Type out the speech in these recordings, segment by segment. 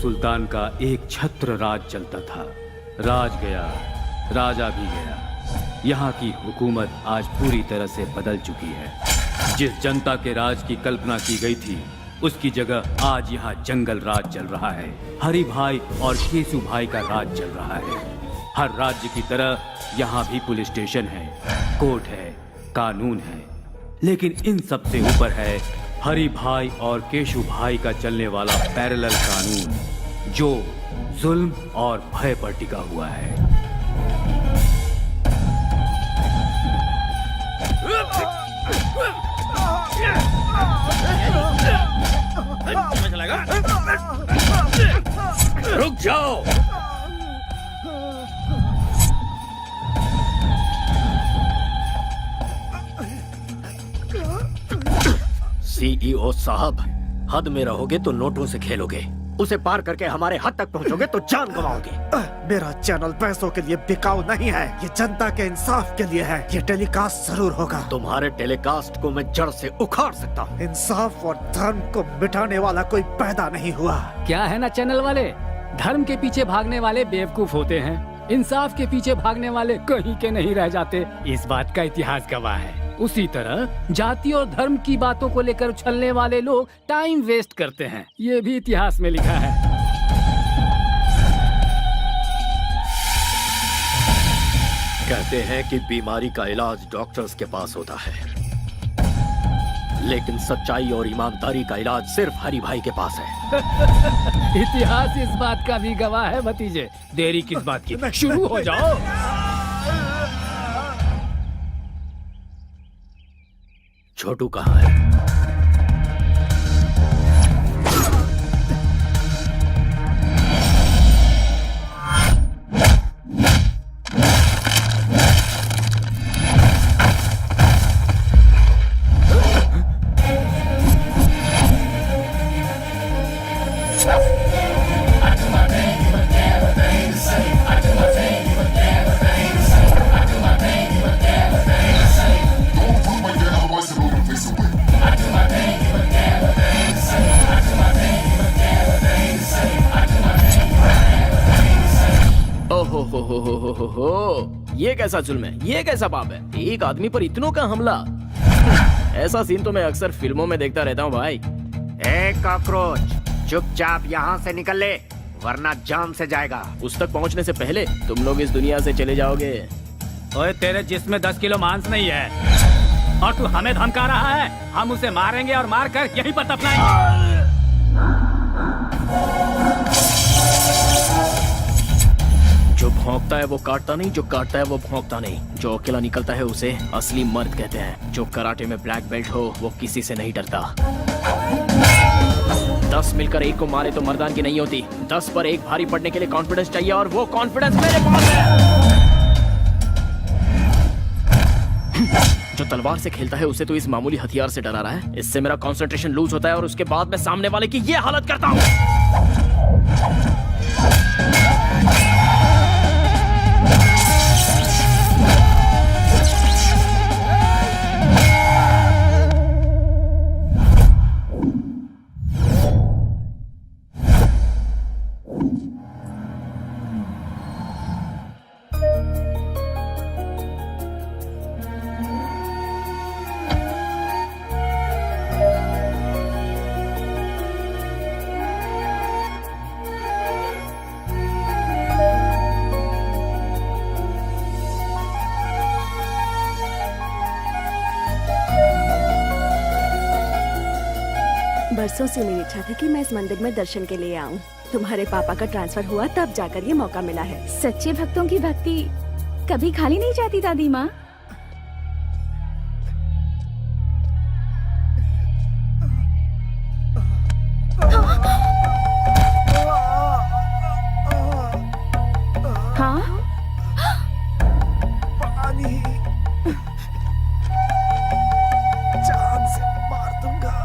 सुल्तान का एक छत्र राज चलता था। राज गया, राजा भी गया। यहाँ की हुकूमत आज पूरी तरह से बदल चुकी है। जिस जनता के राज की कल्पना की गई थी, उसकी जगह आज यहाँ जंगल राज चल रहा है। हरि भाई और केशु भाई का राज चल रहा है। हर राज्य की तरह यहाँ भी पुलिस स्टेशन है, कोर्ट है, कानून है, लेकिन इन सब से ऊपर है हरि भाई और केशु भाई का चलने वाला पैरेलल कानून, जो जुल्म और भय पर टिका हुआ है। रुक जाओ। सीईओ साहब, हद में रहोगे तो नोटों से खेलोगे, उसे पार करके हमारे हद तक पहुंचोगे तो जान गंवाओगे। मेरा चैनल पैसों के लिए बिकाऊ नहीं है, ये जनता के इंसाफ के लिए है। ये टेलीकास्ट जरूर होगा। तुम्हारे टेलीकास्ट को मैं जड़ से उखाड़ सकता हूँ। इंसाफ और धर्म को मिटाने वाला कोई पैदा नहीं हुआ। क्या है ना चैनल वाले, धर्म के पीछे भागने वाले बेवकूफ होते हैं, इंसाफ के पीछे भागने वाले कहीं के नहीं रह जाते। इस बात का इतिहास गवाह है। उसी तरह जाति और धर्म की बातों को लेकर उछलने वाले लोग टाइम वेस्ट करते हैं, ये भी इतिहास में लिखा है। कहते हैं कि बीमारी का इलाज डॉक्टर्स के पास होता है, लेकिन सच्चाई और ईमानदारी का इलाज सिर्फ हरि भाई के पास है। इतिहास इस बात का भी गवाह है भतीजे। देरी किस बात की, शुरू हो जाओ। छोटू कहाँ है? ये कैसा जुल्म है, ये कैसा पाप है, एक आदमी पर इतनों का हमला। ऐसा सीन तो मैं अक्सर फिल्मों में देखता रहता हूँ भाई। ए कॉकरोच, चुपचाप यहाँ से निकल ले, वरना जान से जाएगा। उस तक पहुँचने से पहले तुम लोग इस दुनिया से चले जाओगे। ओए, तेरे जिस्म में 10 किलो मांस नहीं है और तू हमें धमका रहा है। हम उसे मारेंगे और मार कर यहीं पर दफनाएंगे। जो भौंकता है वो काटता नहीं, जो काटता है वो भौंकता नहीं। जो अकेला निकलता है उसे असली मर्द कहते हैं। जो कराटे में ब्लैक बेल्ट हो वो किसी से नहीं डरता। 10 मिलकर एक को मारे तो मर्दान की नहीं होती। 10 पर एक भारी पड़ने के लिए कॉन्फिडेंस चाहिए, और वो कॉन्फिडेंस मेरे पास है। जो तलवार से खेलता है उसे तो इस मामूली हथियार से डरा रहा है। इससे मेरा कंसंट्रेशन लूज होता है और उसके बाद मैं सामने वाले की ये हालत करता हूँ। बरसों से मेरी इच्छा थी कि मैं इस मंदिर में दर्शन के लिए आऊं। तुम्हारे पापा का ट्रांसफर हुआ तब जाकर ये मौका मिला है। सच्चे भक्तों की भक्ति कभी खाली नहीं जाती दादी माँ। हाँ, पानी, जान से मार दूंगा।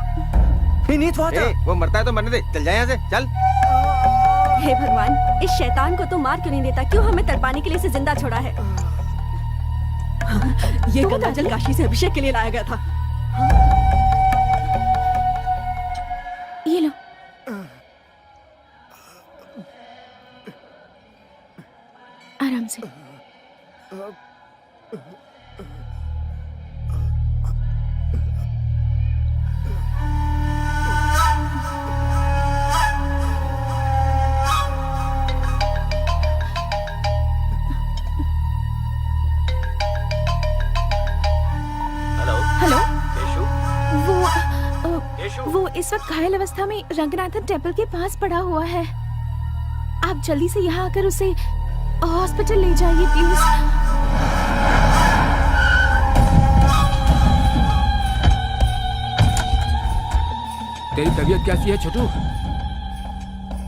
वो मरता है तो मरने दे, चल जाए यहाँ से, चल। हे भगवान, इस शैतान को तो मार क्यों नहीं देता? क्यों हमें तड़पाने के लिए इसे जिंदा छोड़ा है? ये गंगाजल काशी से अभिषेक के लिए लाया गया था। ये लो। आराम से। हेलो, वो इस वक्त घायल अवस्था में रंगनाथन टेम्पल के पास पड़ा हुआ है। आप जल्दी से यहाँ आकर उसे हॉस्पिटल ले जाइए प्लीज। तेरी तबीयत कैसी है छोटू?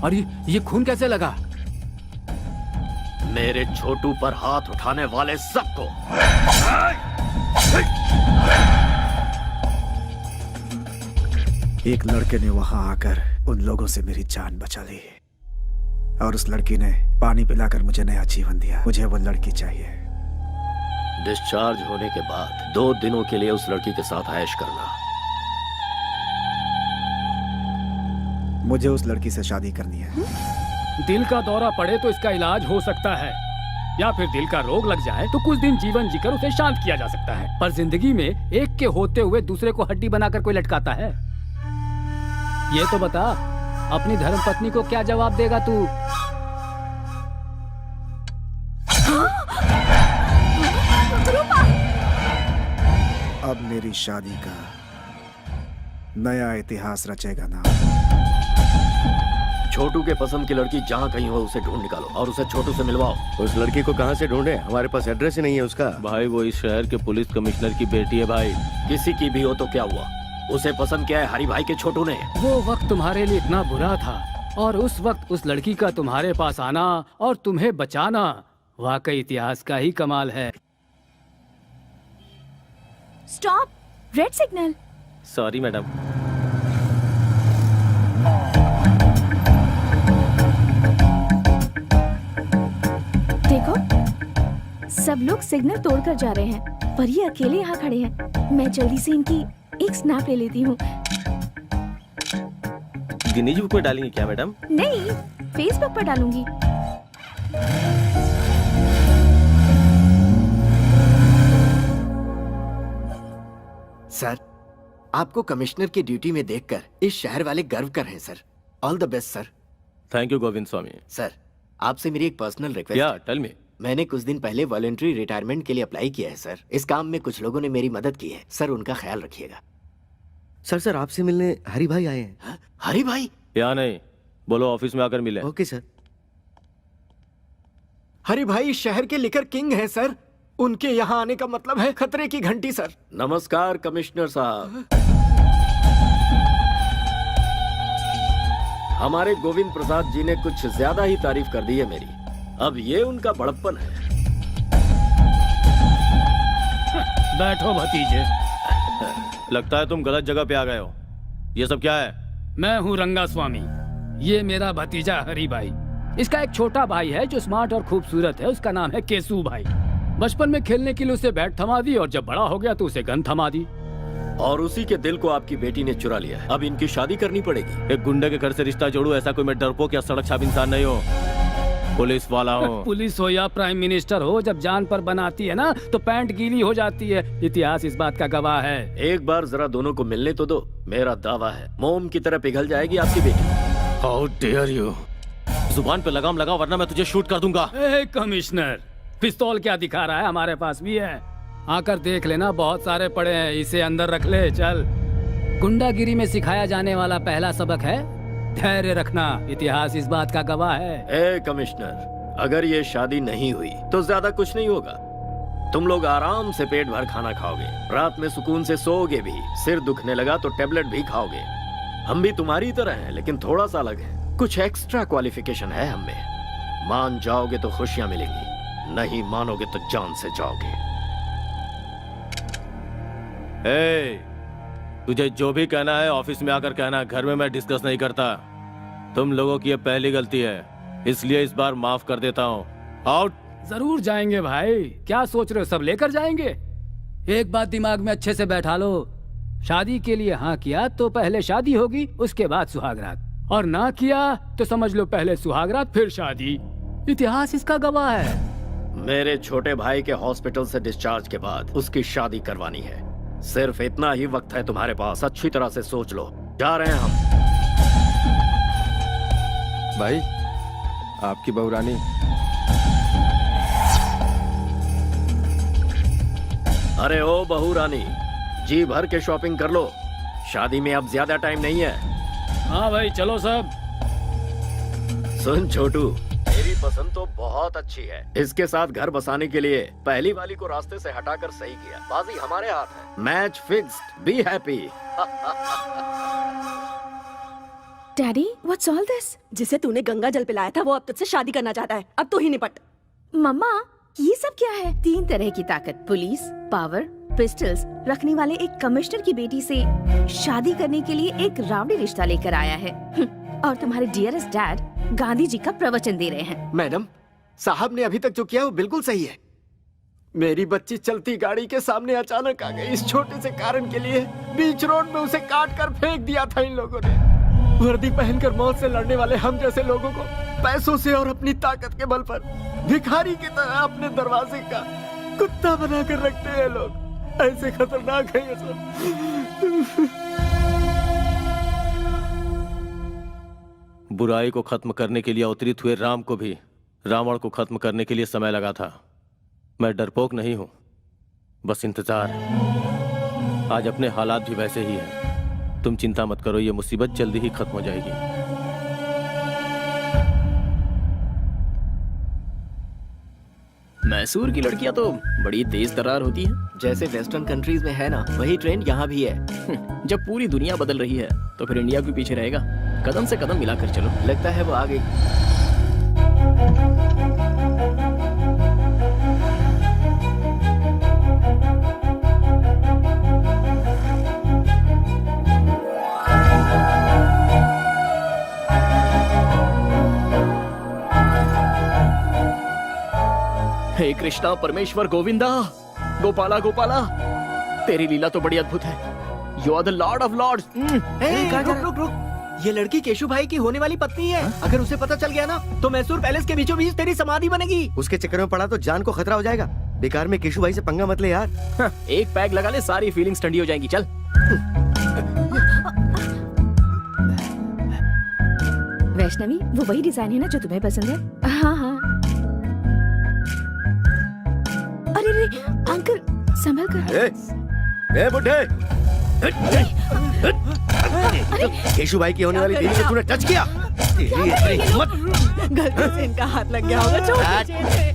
और ये खून कैसे लगा? मेरे छोटू पर हाथ उठाने वाले सबको एक लड़के ने वहां आकर उन लोगों से मेरी जान बचा ली और उस लड़की ने पानी पिलाकर मुझे नया जीवन दिया। मुझे वो लड़की चाहिए। डिस्चार्ज होने के बाद 2 दिनों के लिए उस लड़की के साथ ऐश करना। मुझे उस लड़की से शादी करनी है। दिल का दौरा पड़े तो इसका इलाज हो सकता है, या फिर दिल का रोग लग जाए तो कुछ दिन जीवन जीकर उसे शांत किया जा सकता है। पर जिंदगी में एक के होते हुए दूसरे को हड्डी बनाकर कोई लटकाता है? ये तो बता, अपनी धर्मपत्नी को क्या जवाब देगा तू? अब मेरी शादी का नया इतिहास रचेगा ना। छोटू के पसंद की लड़की जहाँ कहीं हो उसे ढूंढ निकालो और उसे छोटू से मिलवाओ। उस लड़की को कहाँ से ढूंढे? हमारे पास एड्रेस ही नहीं है उसका। भाई वो इस शहर के पुलिस कमिश्नर की बेटी है भाई। किसी की भी हो तो क्या हुआ, उसे पसंद किया है हरी भाई के छोटू ने। वो वक्त तुम्हारे लिए इतना बुरा था और उस वक्त उस लड़की का तुम्हारे पास आना और तुम्हें बचाना वाकई इतिहास का ही कमाल है। Stop, red signal. Sorry madam. देखो, सब लोग सिग्नल तोड़कर जा रहे हैं पर ये अकेले यहाँ खड़े हैं। मैं जल्दी से इनकी एक स्नैप ले लेती हूँ। गिनीज बुक में डालेंगे क्या मैडम? नहीं, फेसबुक पर डालूंगी। सर, आपको कमिश्नर की ड्यूटी में देखकर इस शहर वाले गर्व कर रहे हैं sir. All the best sir. Thank you Govind Swami. Sir, आपसे मेरी एक पर्सनल रिक्वेस्ट या है। Tell me. मैंने कुछ दिन पहले वॉलंटरी रिटायरमेंट के लिए अप्लाई किया है सर। इस काम में कुछ लोगों ने मेरी मदद की है सर, उनका ख्याल रखिएगा। सर आपसे मिलने हरी भाई आए हैं। हाँ? हरी भाई? या नहीं, बोलो ऑफिस में आकर मिले। Okay sir. हरी भाई शहर के लिकर किंग हैं सर। उनके यहाँ आने का मतलब है खतरे की घंटी सर। नमस्कार कमिश्नर साहब। हमारे गोविंद प्रसाद जी ने कुछ ज्यादा ही तारीफ कर दी है मेरी। अब ये उनका बड़प्पन है। बैठो भतीजे। लगता है तुम गलत जगह पे आ गए हो। ये सब क्या है? मैं हूँ रंगा स्वामी, ये मेरा भतीजा हरी भाई। इसका एक छोटा भाई है जो स्मार्ट और खूबसूरत है, उसका नाम है केसू भाई। बचपन में खेलने के लिए उसे बैट थमा दी और जब बड़ा हो गया तो उसे गन थमा दी। और उसी के दिल को आपकी बेटी ने चुरा लिया है। अब इनकी शादी करनी पड़ेगी। एक गुंडे के घर से रिश्ता जोड़ू, ऐसा कोई मैं डरपोक या सड़क छाप इंसान नहीं हो। पुलिस वाला हूँ। पुलिस हो या प्राइम मिनिस्टर हो, जब जान पर बनाती है ना तो पैंट गीली हो जाती है। इतिहास इस बात का गवाह है। एक बार जरा दोनों को मिलने तो दो। मेरा दावा है मोम की तरह पिघल जाएगी आपकी बेटी। How dare you. जुबान पे लगाम लगा वरना मैं तुझे शूट कर दूंगा। कमिश्नर, पिस्तौल क्या दिखा रहा है? हमारे पास भी है, आकर देख लेना, बहुत सारे पड़े हैं। इसे अंदर रख ले। चल। गुंडागिरी में सिखाया जाने वाला पहला सबक है धैर्य रखना। इतिहास इस बात का गवाह है। ए कमिश्नर, अगर ये शादी नहीं हुई तो ज्यादा कुछ नहीं होगा। तुम लोग आराम से पेट भर खाना खाओगे, रात में सुकून से सोओगे भी। सिर दुखने लगा तो टेबलेट भी खाओगे। हम भी तुम्हारी तरह हैं लेकिन थोड़ा सा अलग है। कुछ एक्स्ट्रा क्वालिफिकेशन है हम में। मान जाओगे तो खुशियां मिलेंगी, नहीं मानोगे तो जान से जाओगे। तुझे जो भी कहना है ऑफिस में आकर कहना, घर में मैं डिस्कस नहीं करता। तुम लोगों की ये पहली गलती है, इसलिए इस बार माफ कर देता हूँ। आउट। जरूर जाएंगे भाई, क्या सोच रहे हो? सब लेकर जाएंगे। एक बात दिमाग में अच्छे से बैठा लो, शादी के लिए हाँ किया तो पहले शादी होगी, उसके बाद सुहागरात, और ना किया तो समझ लो पहले सुहागरात फिर शादी। इतिहास इसका गवाह है। मेरे छोटे भाई के हॉस्पिटल से डिस्चार्ज के बाद उसकी शादी करवानी है। सिर्फ इतना ही वक्त है तुम्हारे पास, अच्छी तरह से सोच लो। जा रहे हैं हम। भाई आपकी बहू रानी। अरे ओ बहू रानी, जी भर के शॉपिंग कर लो, शादी में अब ज्यादा टाइम नहीं है। हाँ भाई चलो सब। सुन छोटू, मेरी पसंद तो बहुत अच्छी है। इसके साथ घर बसाने के लिए पहली वाली को रास्ते से हटाकर सही किया। बाजी हमारे हाथ है। Match fixed, be happy. Daddy what's all this? जिसे तूने गंगा जल पिलाया था वो अब तुझसे शादी करना चाहता है। अब तू ही निपट। मम्मा ये सब क्या है? 3 तरह की ताकत, पुलिस पावर, पिस्टल्स रखने वाले एक कमिश्नर की बेटी से शादी करने के लिए एक रावड़ी रिश्ता लेकर आया है। और तुम्हारे डियरेस्ट डैड गांधी जी का प्रवचन दे रहे हैं। मैडम, साहब ने अभी तक जो किया वो बिल्कुल सही है। मेरी बच्ची चलती गाड़ी के सामने अचानक आ गई। इस छोटे से कारण के लिए बीच रोड में उसे काट कर फेंक दिया था इन लोगों ने। वर्दी पहनकर मौत से लड़ने वाले हम जैसे लोगों को पैसों से और अपनी ताकत के बल पर भिखारी की तरह अपने दरवाजे का कुत्ता बनाकर रखते हैं लोग। ऐसे खतरनाक है ये सब। बुराई को खत्म करने के लिए अवतरित हुए राम को भी रावण को खत्म करने के लिए समय लगा था। मैं डरपोक नहीं हूं, बस इंतजार। आज अपने हालात भी वैसे ही हैं। तुम चिंता मत करो, ये मुसीबत जल्दी ही खत्म हो जाएगी। मैसूर की लड़कियां तो बड़ी तेज तर्रार होती हैं। जैसे वेस्टर्न कंट्रीज में है ना, वही ट्रेंड यहाँ भी है। जब पूरी दुनिया बदल रही है तो फिर इंडिया क्यों पीछे रहेगा? कदम से कदम मिलाकर चलो। लगता है वो आ गई। हे कृष्णा परमेश्वर गोविंदा, गोपाला गोपाला, तेरी लीला तो बड़ी अद्भुत है। You are the lord of lords. रुक रुक रुक, ये लड़की केशु भाई की होने वाली पत्नी है। अगर उसे पता चल गया ना तो मैसूर पैलेस के बीचों बीच तेरी समाधि बनेगी। उसके चक्कर में पड़ा तो जान को खतरा हो जाएगा। बेकार में केशु भाई से पंगा मत ले यार। एक पैग लगा ले, सारी फीलिंग्स ठंडी हो जाएंगी। चल। वैष्णवी वो वही डिजाइन है ना जो तुम्हें पसंद है? हाँ हाँ। अरे रे अंकल संभल कर। ए बुड्ढे, केशु भाई की होने वाली बीवी से तूने टच किया। तेरी इतनी हिम्मत। गलती से इनका हाथ लग गया होगा। छोड़ दीजिए।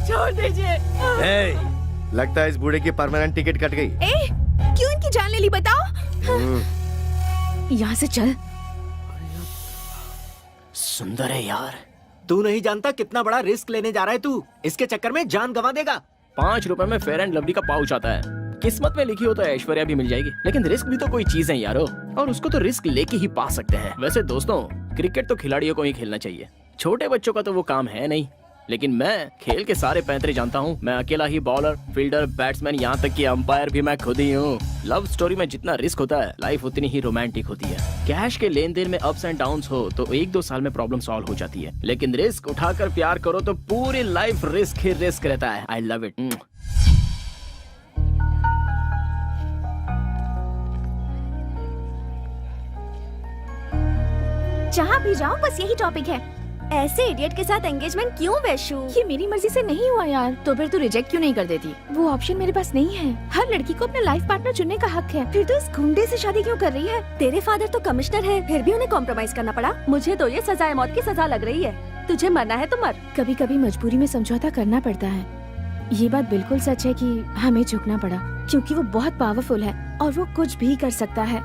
छोड़ दीजिए। लगता है इस बूढ़े की परमानेंट टिकट कट गई। क्यों इनकी जान ले ली बताओ? यहाँ से चल। सुंदर है यार। तू नहीं जानता कितना बड़ा रिस्क लेने जा रहा है तू। इसके चक्कर में जान गंवा देगा। 5 रुपए में फेयर एंड लवली का पाउच आता है। किस्मत में लिखी हो तो ऐश्वर्या भी मिल जाएगी, लेकिन रिस्क भी तो कोई चीज है यारो, और उसको तो रिस्क लेके ही पा सकते हैं। वैसे दोस्तों, क्रिकेट तो खिलाड़ियों को ही खेलना चाहिए, छोटे बच्चों का तो वो काम है नहीं। लेकिन मैं खेल के सारे पैंतरे जानता हूँ। मैं अकेला ही बॉलर, फील्डर, बैट्समैन, यहाँ तक कि अंपायर भी मैं खुद ही हूँ। लव स्टोरी में जितना रिस्क होता है, लाइफ उतनी ही रोमांटिक होती है। कैश के लेन देन में अप्स एंड डाउन्स हो तो 1-2 साल में प्रॉब्लम सॉल्व हो जाती है, लेकिन रिस्क उठाकर प्यार करो तो पूरी लाइफ रिस्क ही रिस्क रहता है। I love it. जहाँ भी जाओ बस यही टॉपिक है। ऐसे इडियट के साथ एंगेजमेंट क्यों वैशु? ये मेरी मर्जी से नहीं हुआ यार। तो फिर तू रिजेक्ट क्यों नहीं कर देती? वो ऑप्शन मेरे पास नहीं है। हर लड़की को अपना लाइफ पार्टनर चुनने का हक है। फिर तो इस गुंडे से शादी क्यों कर रही है? तेरे फादर तो कमिश्नर है, फिर भी उन्हें कॉम्प्रोमाइज करना पड़ा। मुझे तो ये सजाए मौत की सजा लग रही है। तुझे मरना है तो मर। कभी कभी मजबूरी में समझौता करना पड़ता है। ये बात बिल्कुल सच है कि हमें झुकना पड़ा, क्योंकि वो बहुत पावरफुल है और वो कुछ भी कर सकता है।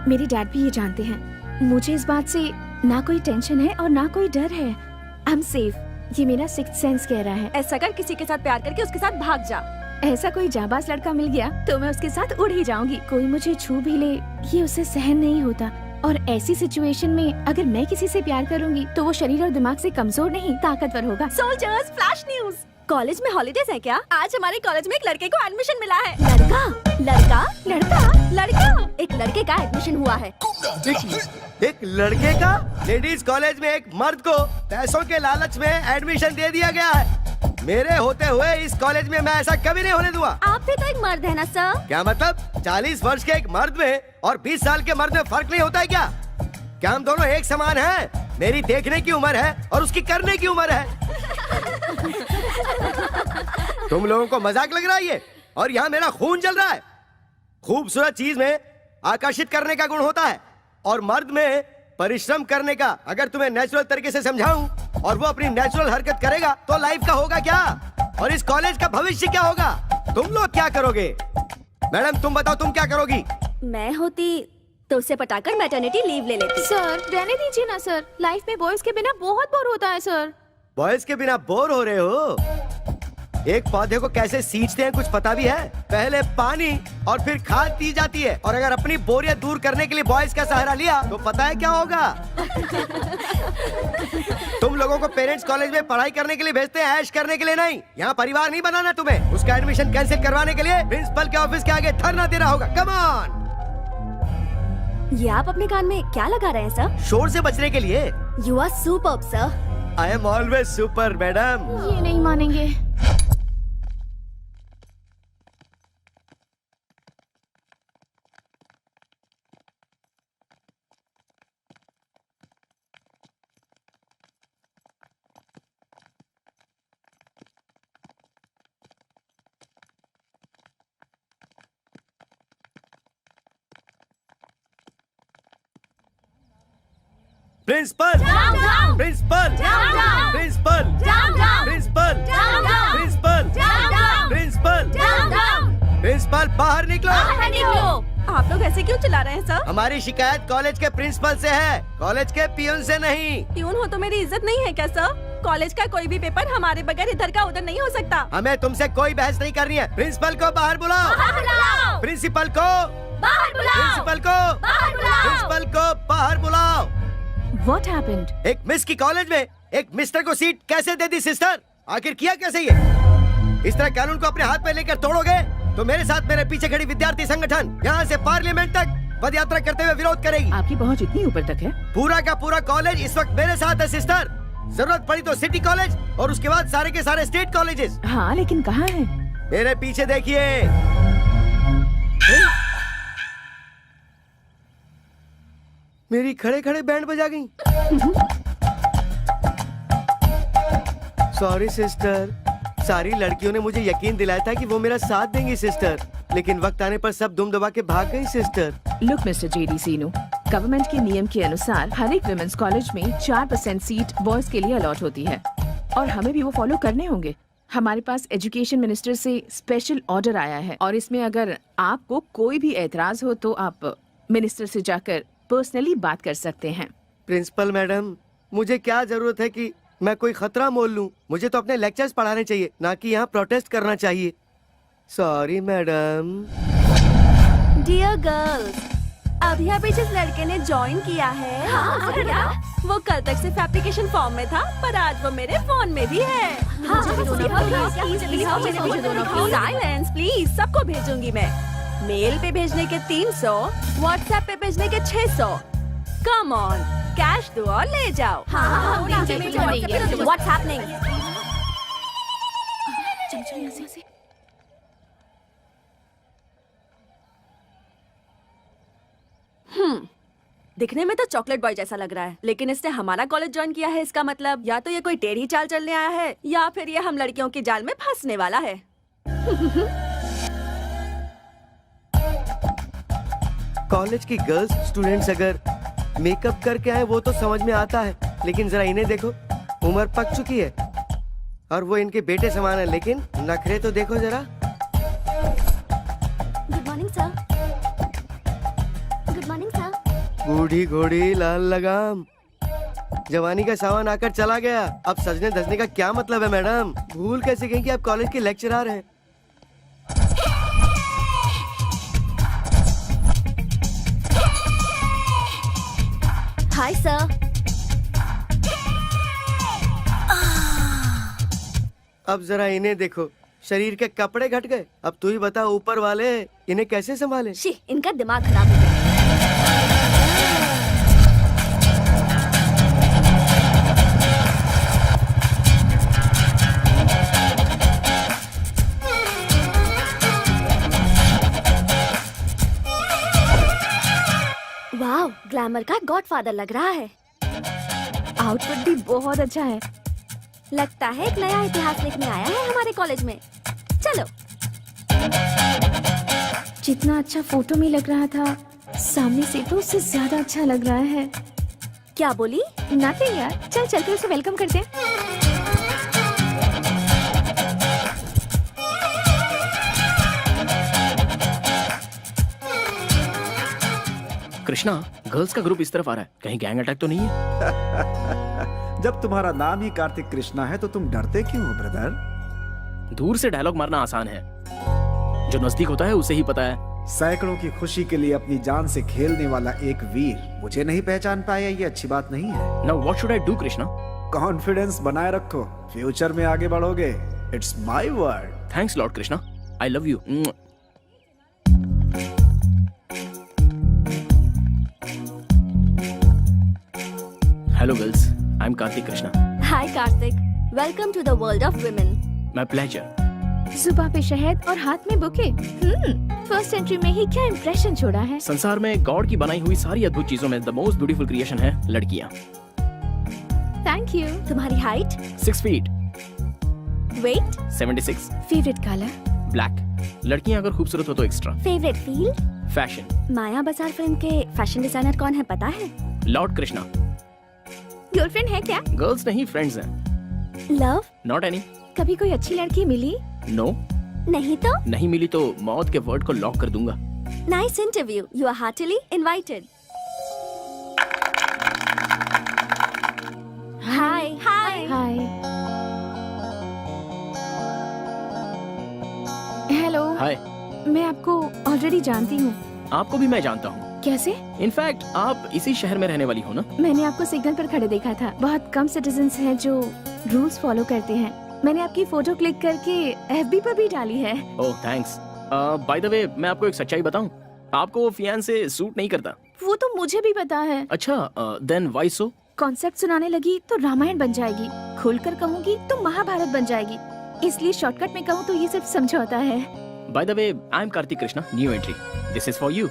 मेरे डैड भी ये जानते हैं। मुझे इस बात से ना कोई टेंशन है और ना कोई डर है। I am safe. ये मेरा सिक्स्थ सेंस कह रहा है। ऐसा कर, किसी के साथ प्यार करके उसके साथ भाग जा। ऐसा कोई जाबाज लड़का मिल गया तो मैं उसके साथ उड़ ही जाऊंगी। कोई मुझे छू भी ले, ये उसे सहन नहीं होता। और ऐसी सिचुएशन में अगर मैं किसी से प्यार करूंगी तो वो शरीर और दिमाग से कमजोर नहीं, ताकतवर होगा। Soldiers, flash news. कॉलेज में हॉलीडेज है क्या? आज हमारे कॉलेज में एक लड़के को एडमिशन मिला है। लड़का लड़का लड़का लड़का एक लड़के का एडमिशन हुआ है। एक लड़के का लेडीज कॉलेज में एक मर्द को पैसों के लालच में एडमिशन दे दिया गया है। मेरे होते हुए इस कॉलेज में मैं ऐसा कभी नहीं होने दूंगा। आप भी तो एक मर्द है ना सर? क्या मतलब? 40 वर्ष के एक मर्द में और 20 साल के मर्द में फर्क नहीं होता है क्या? क्या हम दोनों एक समान हैं? मेरी देखने की उम्र है और उसकी करने की उम्र है। तुम लोगों को मजाक लग रहा है ये? और यहाँ मेरा खून जल रहा है। खूबसूरत चीज में आकर्षित करने का गुण होता है और मर्द में परिश्रम करने का। अगर तुम्हें नेचुरल तरीके से समझाऊं और वो अपनी नेचुरल हरकत करेगा तो लाइफ का होगा क्या? और इस कॉलेज का भविष्य क्या होगा? तुम लोग क्या करोगे? मैडम तुम बताओ, तुम क्या करोगी? मैं होती तो उसे पटाकर मैटरनिटी लीव ले लेती। सर रहने दीजिए ना सर, लाइफ में बॉयज के बिना बहुत बोर होता है सर। बॉयज के बिना बोर हो रहे हो? एक पौधे को कैसे सींचते हैं कुछ पता भी है? पहले पानी और फिर खाद दी जाती है। और अगर अपनी बोरियत दूर करने के लिए बॉयज का सहारा लिया तो पता है क्या होगा? तुम लोगों को पेरेंट्स कॉलेज में पढ़ाई करने के लिए भेजते हैं, ऐश करने के लिए नहीं। यहाँ परिवार नहीं बनाना तुम्हें। उसका एडमिशन कैंसिल करवाने के लिए प्रिंसिपल के ऑफिस के आगे धरना देना होगा। Come on! ये आप अपने कान में क्या लगा रहे हैं सर? शोर से बचने के लिए। You are superb sir. I am always super madam. ये नहीं मानेंगे। Principal principal principal principal principal principal principal बाहर निकलो। आप लोग ऐसे क्यों चिल्ला रहे हैं सर? हमारी शिकायत कॉलेज के प्रिंसिपल से है, कॉलेज के पियून से नहीं। प्यून हो तो मेरी इज्जत नहीं है क्या सर? कॉलेज का कोई भी पेपर हमारे बगैर इधर का उधर नहीं हो सकता। हमें तुमसे कोई बहस नहीं करनी है। प्रिंसिपल को बाहर बुलाओ। प्रिंसिपल को बाहर बुलाओ। प्रिंसिपल को बाहर बुलाओ। प्रिंसिपल को बाहर बुलाओ। What happened? एक मिस की कॉलेज में एक मिस्टर को सीट कैसे दे दी सिस्टर? आखिर किया कैसे ये? इस तरह कानून को अपने हाथ में लेकर तोड़ोगे तो मेरे साथ मेरे पीछे खड़ी विद्यार्थी संगठन यहाँ से पार्लियामेंट तक पद यात्रा करते हुए विरोध करेगी। आपकी पहुंच इतनी ऊपर तक है? पूरा का पूरा कॉलेज इस वक्त मेरे साथ है सिस्टर। जरूरत पड़ी तो सिटी कॉलेज और उसके बाद सारे के सारे स्टेट कॉलेजेस। हाँ लेकिन कहाँ है? मेरे पीछे देखिए। मेरी खड़े खड़े बैंड बजा गई। सॉरी सिस्टर, सारी लड़कियों ने मुझे यकीन दिलाया था कि वो मेरा साथ देंगी सिस्टर, लेकिन वक्त आने पर सब दुम दबा के भाग गई सिस्टर। लुक मिस्टर जेडी सीनू, गवर्नमेंट के नियम के अनुसार हर एक विमेंस कॉलेज में 4% सीट बॉयज के लिए अलॉट होती है और हमें भी वो फॉलो करने होंगे। हमारे पास एजुकेशन मिनिस्टर से स्पेशल ऑर्डर आया है और इसमें अगर आपको कोई भी एतराज हो तो आप मिनिस्टर से जाकर पर्सनली बात कर सकते हैं। प्रिंसिपल मैडम, मुझे क्या जरूरत है कि मैं कोई खतरा मोल लूं? मुझे तो अपने लेक्चर्स पढ़ाने चाहिए, ना कि यहाँ प्रोटेस्ट करना चाहिए। Sorry madam. डियर गर्ल्स, अभी अभी जिस लड़के ने ज्वाइन किया है वो कल तक सिर्फ एप्लीकेशन फॉर्म में था, पर आज वो मेरे फोन में भी है। साइलेंस प्लीज, सबको भेजूंगी मैं। मेल पे भेजने के 300, व्हाट्सएप पे भेजने के 600। कम ऑन, कैश दो और ले जाओ। What's happening? दिखने में तो चॉकलेट बॉय जैसा लग रहा है, लेकिन इसने हमारा कॉलेज ज्वाइन किया है। इसका मतलब या तो ये कोई टेढ़ी चाल चलने आया है या फिर ये हम लड़कियों की जाल में फंसने वाला है। कॉलेज की गर्ल्स स्टूडेंट्स अगर मेकअप करके आए वो तो समझ में आता है, लेकिन जरा इन्हें देखो, उम्र पक चुकी है और वो इनके बेटे समान है, लेकिन नखरे तो देखो जरा। Good morning sir. Good morning sir. बूढ़ी घोड़ी लाल लगाम, जवानी का सावन आकर चला गया, अब सजने धजने का क्या मतलब है मैडम? भूल कैसे गई कि आप कॉलेज के लेक्चरर हैं? Hi sir. अब जरा इन्हें देखो, शरीर के कपड़े घट गए। अब तू ही बता ऊपर वाले इन्हें कैसे संभाले। शी, इनका दिमाग खराब हो गया। वाह, ग्लैमर का गॉडफादर लग रहा है। आउटफिट भी बहुत अच्छा है। लगता है एक नया इतिहास लिखने आया है हमारे कॉलेज में। चलो। जितना अच्छा फोटो में लग रहा था, सामने से तो उससे ज्यादा अच्छा लग रहा है। क्या बोली? नथिंग यार, चल चलकर उसे वेलकम करते हैं। कृष्णा, गर्ल्स का ग्रुप इस तरफ आ रहा है, कहीं गैंग अटैक तो नहीं है? जब तुम्हारा नाम ही कार्तिक कृष्णा है तो तुम डरते क्यों हो ब्रदर? दूर से डायलॉग मारना आसान है, जो नजदीक होता है उसे ही पता है। सैकड़ों की खुशी के लिए अपनी जान से खेलने वाला एक वीर मुझे नहीं पहचान पाया, ये अच्छी बात नहीं है। Now what should I do Krishna? Confidence बनाए रखो, फ्यूचर में आगे बढ़ोगे। It's my word. Thanks lord Krishna, I love you. Hello girls, I am Kartik Krishna. Hi Kartik, welcome to the world of women. My pleasure. जुबां पे शहद और हाथ में बुके। फर्स्ट एंट्री में ही क्या इंप्रेशन छोड़ा है। संसार में गॉड की बनाई हुई सारी अद्भुत चीजों में द मोस्ट ब्यूटीफुल क्रिएशन है लड़कियां। Thank you. तुम्हारी height? 6 feet. Weight? 76। Favourite colour? Black. लड़कियां अगर खूबसूरत हो तो extra. Favourite field? Fashion. Maya Bazaar film के फैशन डिजाइनर कौन है पता है? लॉर्ड कृष्णा। गर्लफ्रेंड है क्या? गर्ल्स नहीं, फ्रेंड्स हैं। लव? Not any. कभी कोई अच्छी लड़की मिली? नो। नहीं तो? नहीं मिली तो मौत के वर्ड को लॉक कर दूंगा। Nice interview, you are heartly invited. Hi hi hi. Hello. Hi. मैं आपको ऑलरेडी जानती हूँ। आपको भी मैं जानता हूँ। कैसे? इनफैक्ट आप इसी शहर में रहने वाली हो ना? मैंने आपको सिग्नल पर खड़े देखा था। बहुत कम सिटीजन्स हैं जो रूल्स फॉलो करते हैं। मैंने आपकी फोटो क्लिक करके एफबी पर भी डाली है। ओह थैंक्स। बाय द वे, मैं आपको एक सच्चाई बताऊं, आपको वो फियांसे सूट नहीं करता। वो तो मुझे भी पता है। अच्छा, देन व्हाई सो? कॉन्सेप्ट सुनाने लगी तो रामायण बन जाएगी, खुलकर कहूँगी तो महाभारत बन जाएगी, इसलिए शॉर्टकट में कहूँ तो ये सिर्फ समझौता है। By the way, I am Kartik Krishna, new entry. This is for you.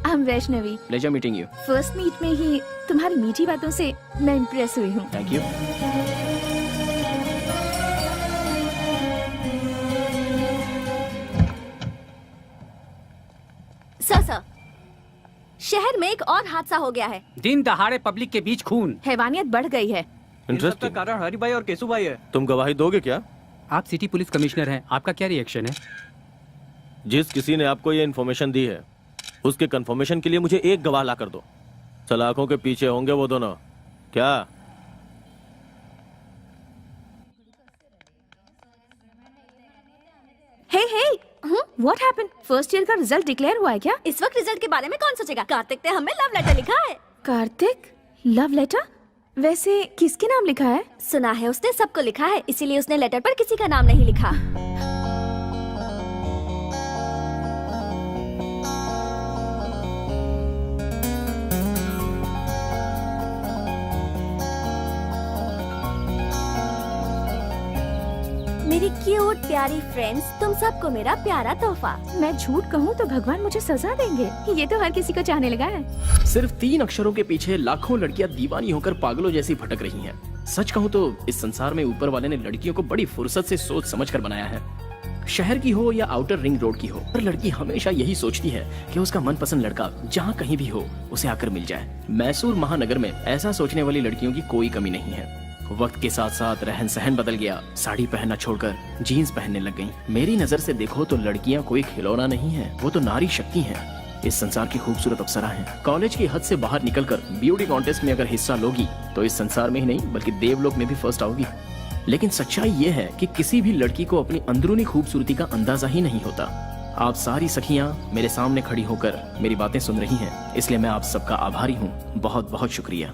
I am Vaishnavi. Pleasure meeting you. First meet में ही तुम्हारी मीठी बातों से मैं इम्प्रेस हुई हूँ। Thank you. सर, शहर में एक और हादसा हो गया है। दिन दहाड़े पब्लिक के बीच खून। हैवानियत बढ़ गई है। इंटरेस्टिंग। कारण हरि भाई और केशु भाई है। तुम गवाही दोगे क्या? आप सिटी पुलिस कमिश्नर हैं, आपका क्या रिएक्शन है? जिस किसी ने आपको ये इन्फॉर्मेशन दी है उसके कंफर्मेशन के लिए मुझे एक गवाह ला कर दो। सलाखों के पीछे होंगे वो दोनों। क्या? Hey what happened? First year का रिजल्ट डिक्लेयर हुआ है क्या? इस वक्त रिजल्ट के बारे में कौन सोचेगा? कार्तिक ने हमें लव लेटर लिखा है। Kartik love letter? वैसे किसके नाम लिखा है? सुना है उसने सबको लिखा है, इसीलिए उसने लेटर पर किसी का नाम नहीं लिखा। मेरी क्यूट प्यारी फ्रेंड्स, तुम सबको मेरा प्यारा तोहफा। मैं झूठ कहूँ तो भगवान मुझे सजा देंगे। ये तो हर किसी को चाहने लगा है। सिर्फ 3 अक्षरों के पीछे लाखों लड़कियां दीवानी होकर पागलों जैसी भटक रही हैं। सच कहूँ तो इस संसार में ऊपर वाले ने लड़कियों को बड़ी फुर्सत से सोच समझ कर बनाया है। शहर की हो या आउटर रिंग रोड की हो, पर लड़की हमेशा यही सोचती है कि उसका मनपसंद लड़का जहाँ कहीं भी हो उसे आकर मिल जाए। मैसूर महानगर में ऐसा सोचने वाली लड़कियों की कोई कमी नहीं है। वक्त के साथ साथ रहन सहन बदल गया। साड़ी पहनना छोड़कर जीन्स पहनने लग गईं। मेरी नजर से देखो तो लड़कियां कोई खिलौना नहीं है, वो तो नारी शक्ति हैं। इस संसार की खूबसूरत अप्सरा हैं। कॉलेज की हद से बाहर निकलकर ब्यूटी कॉन्टेस्ट में अगर हिस्सा लोगी तो इस संसार में ही नहीं बल्कि देवलोक में भी फर्स्ट आओगी। लेकिन सच्चाई ये है कि किसी भी लड़की को अपनी अंदरूनी खूबसूरती का अंदाजा ही नहीं होता। आप सारी सखियां मेरे सामने खड़ी होकर मेरी बातें सुन रही हैं, इसलिए मैं आप सबका आभारी हूँ। बहुत बहुत शुक्रिया।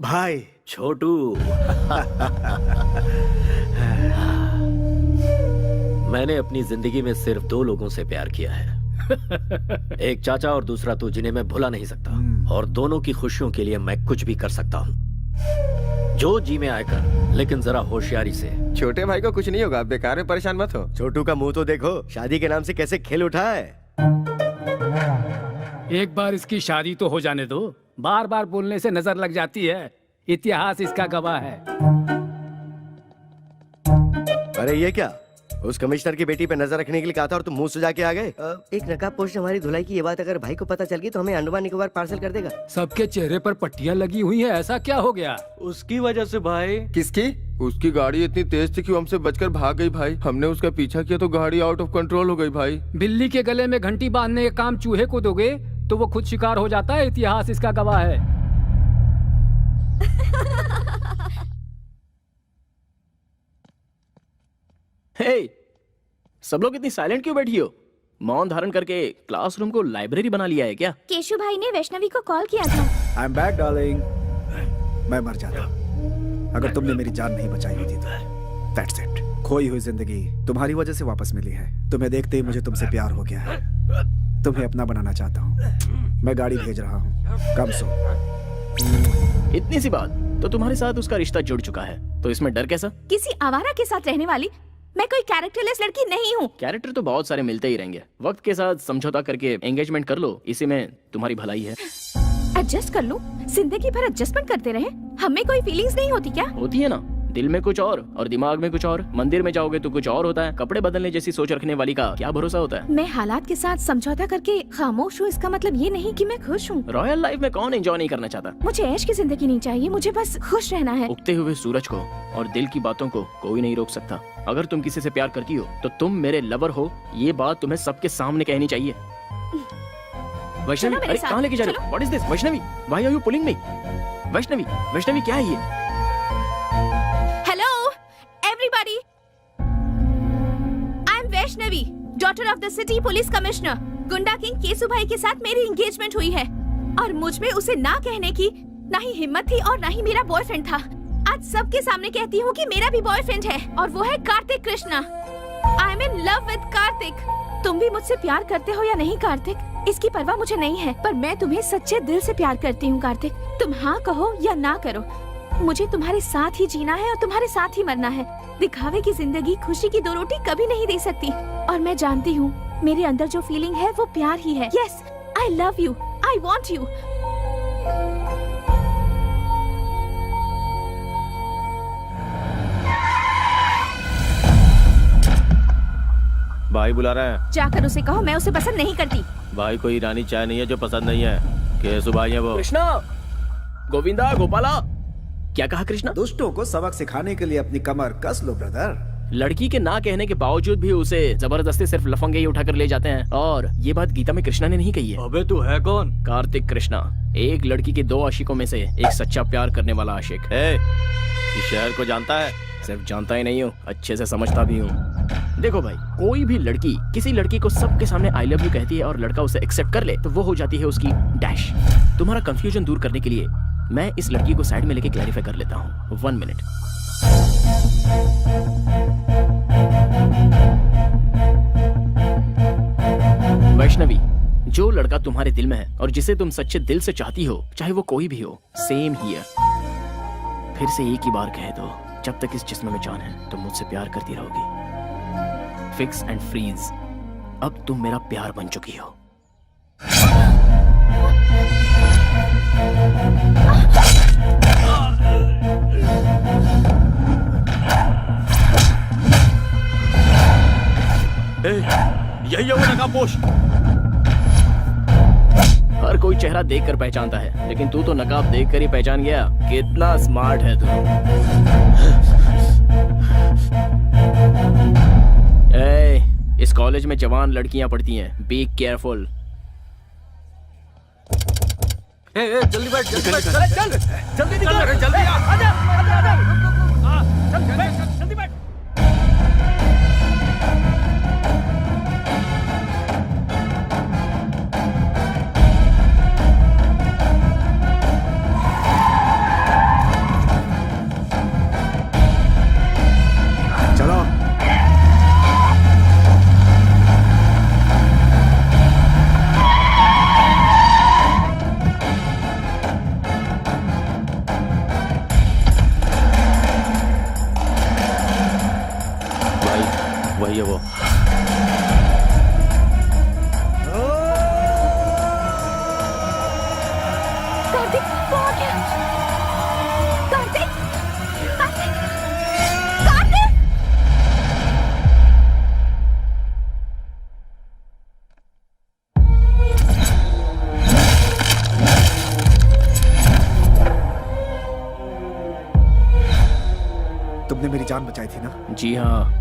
भाई छोटू। मैंने अपनी जिंदगी में सिर्फ 2 लोगों से प्यार किया है, एक चाचा और दूसरा तू, जिन्हें मैं भुला नहीं सकता। और दोनों की खुशियों के लिए मैं कुछ भी कर सकता हूँ। जो जी में आए कर, लेकिन जरा होशियारी से। छोटे भाई को कुछ नहीं होगा, बेकार में परेशान मत हो। छोटू का मुंह तो देखो, शादी के नाम से कैसे खेल उठा है। एक बार इसकी शादी तो हो जाने दो, बार बार बोलने से नजर लग जाती है। इतिहास इसका गवाह है। अरे ये क्या, उस कमिश्नर की बेटी पे नजर रखने के लिए कहा था और तुम मुंह सुजा के आ गए। एक नकाबपोश ने हमारी धुलाई की ये बात अगर भाई को पता चल गई तो हमें अंडमान निकोबार पार्सल कर देगा। सबके चेहरे पर पट्टियां लगी हुई हैं, ऐसा क्या हो गया? उसकी वजह से भाई। किसकी? उसकी गाड़ी इतनी तेज थी कि वो हमसे बचकर भाग गई भाई। हमने उसका पीछा किया तो गाड़ी आउट ऑफ कंट्रोल हो गई भाई। बिल्ली के गले में घंटी बांधने का काम चूहे को दोगे तो वो खुद शिकार हो जाता है। इतिहास इसका गवाह है। हे, सब लोग इतनी साइलेंट क्यों बैठी हो? मौन धारण करके क्लासरूम को लाइब्रेरी बना लिया है क्या? केशु भाई ने वैष्णवी को कॉल किया था। I am back darling. मैं मर जाता अगर तुमने मेरी जान नहीं बचाई होती तो। That's it. खोई हुई जिंदगी तुम्हारी वजह से वापस मिली है। तुम्हें देखते ही मुझे तुमसे प्यार हो गया है। तुम्हें अपना बनाना चाहता हूँ। मैं गाड़ी भेज रहा हूँ, कम सो। इतनी सी बात, तो तुम्हारे साथ उसका रिश्ता जुड़ चुका है, तो इसमें डर कैसा? किसी आवारा के साथ रहने वाली मैं कोई कैरेक्टरलेस लड़की नहीं हूँ। कैरेक्टर तो बहुत सारे मिलते ही रहेंगे, वक्त के साथ समझौता करके एंगेजमेंट कर लो, इसी में तुम्हारी भलाई है। एडजस्ट कर लूं? जिंदगी भर एडजस्टमेंट करते रहे, हमें कोई फीलिंग्स नहीं होती क्या? होती है ना, दिल में कुछ और दिमाग में कुछ और। मंदिर में जाओगे तो कुछ और होता है। कपड़े बदलने जैसी सोच रखने वाली का क्या भरोसा होता है? मैं हालात के साथ समझौता करके खामोश हूँ, इसका मतलब ये नहीं कि मैं खुश हूँ। रॉयल लाइफ में कौन एंजॉय नहीं करना चाहता? मुझे ऐश की जिंदगी नहीं चाहिए, मुझे बस खुश रहना है। उगते हुए सूरज को और दिल की बातों को कोई नहीं रोक सकता। अगर तुम किसी से प्यार करती हो तो तुम मेरे लवर हो, ये बात तुम्हें सबके सामने कहनी चाहिए। वैष्णवी, अरे कहाँ लेके जा रहे हो? What is this? Vaishnavi, why are you pulling me? Vaishnavi, Vaishnavi क्या है ये? Hello everybody, I am Vaishnavi, daughter of the city police commissioner. गुंडा किंग केसु भाई के साथ मेरी एंगेजमेंट हुई है और मुझ में उसे ना कहने की ना ही हिम्मत थी और ना ही मेरा बॉयफ्रेंड था। आज सबके सामने कहती हूँ कि मेरा भी बॉयफ्रेंड है और वो है Kartik Krishna. I am in love with Kartik. तुम भी मुझसे प्यार करते हो या नहीं कार्तिक, इसकी परवाह मुझे नहीं है, पर मैं तुम्हें सच्चे दिल से प्यार करती हूँ कार्तिक। तुम हाँ कहो या ना करो, मुझे तुम्हारे साथ ही जीना है और तुम्हारे साथ ही मरना है। दिखावे की जिंदगी खुशी की 2 रोटी कभी नहीं दे सकती और मैं जानती हूँ मेरे अंदर जो फीलिंग है वो प्यार ही है। Yes, I love you, I want you. भाई बुला रहे हैं। जाकर उसे कहो मैं उसे पसंद नहीं करती। भाई कोई ईरानी चाय नहीं है जो पसंद नहीं है। केसु भाई है वो। कृष्णा, गोविंदा, गोपाला, क्या कहा कृष्णा? दुष्टों को सबक सिखाने के लिए अपनी कमर कस लो ब्रदर। लड़की के ना कहने के बावजूद भी उसे जबरदस्ती सिर्फ लफंगे ही उठाकर ले जाते हैं, और ये बात गीता में कृष्णा ने नहीं कही है। अबे तू है कौन? कार्तिक कृष्णा, एक लड़की के 2 आशिकों में से एक सच्चा प्यार करने वाला आशिक। इस शहर को जानता है? सिर्फ जानता ही नहीं हूँ, अच्छे से समझता भी हूँ। देखो भाई, कोई भी लड़की किसी लड़की को सबके सामने आई लव यू कहती है और लड़का उसे एक्सेप्ट कर ले तो वो हो जाती है उसकी डैश। तुम्हारा कंफ्यूजन दूर करने के लिए मैं इस लड़की को साइड में लेके क्लैरिफाई कर लेता हूँ। 1 मिनट। वैष्णवी, जो लड़का तुम्हारे दिल में है और जिसे तुम सच्चे दिल से चाहती हो, चाहे वो कोई भी हो, सेम हियर। फिर से एक ही बार कह दो, जब तक इस जिस्म में जान है तुम मुझसे प्यार करती रहोगी। फिक्स एंड फ्रीज, अब तुम मेरा प्यार बन चुकी हो। यही है वो नकाबपोश। हर कोई चेहरा देखकर पहचानता है, लेकिन तू तो नकाब देखकर ही पहचान गया। कितना स्मार्ट है तू। इस कॉलेज में जवान लड़कियां पढ़ती हैं, बी केयरफुल। जल्दी बैठ, जल्दी बैठ, चल जल्दी निकल, जल्दी आजा, जल्दी बैठ। होंगे वो। कार्तिक, वो आ गया। कार्तिक, कार्तिक, कार्तिक! तुमने मेरी जान बचाई थी ना? जी हाँ।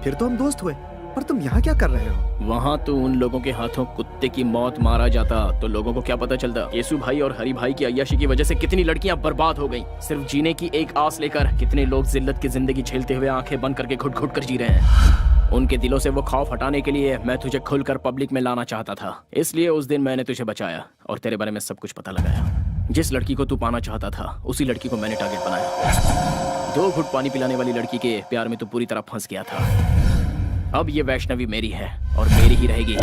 फिर तो हम दोस्त हुए। पर तुम यहाँ क्या कर रहे हो? वहाँ तो उन लोगों के हाथों कुत्ते की मौत मारा जाता तो लोगों को क्या पता चलता। केसु भाई और हरि भाई की अय्याशी की वजह से कितनी लड़कियाँ बर्बाद हो गईं। सिर्फ जीने की एक आस लेकर कितने लोग जिल्लत की जिंदगी झेलते हुए आंखें बंद करके घुट घुट कर जी रहे हैं। उनके दिलों से वो खौफ हटाने के लिए मैं तुझे खुलकर पब्लिक में लाना चाहता था। इसलिए उस दिन मैंने तुझे बचाया और तेरे बारे में सब कुछ पता लगाया। जिस लड़की को तू पाना चाहता था उसी लड़की को मैंने टारगेट बनाया। 2 घुट पानी पिलाने वाली लड़की के प्यार में तू पूरी तरह फंस गया था। अब ये वैष्णवी मेरी है और मेरी ही रहेगी।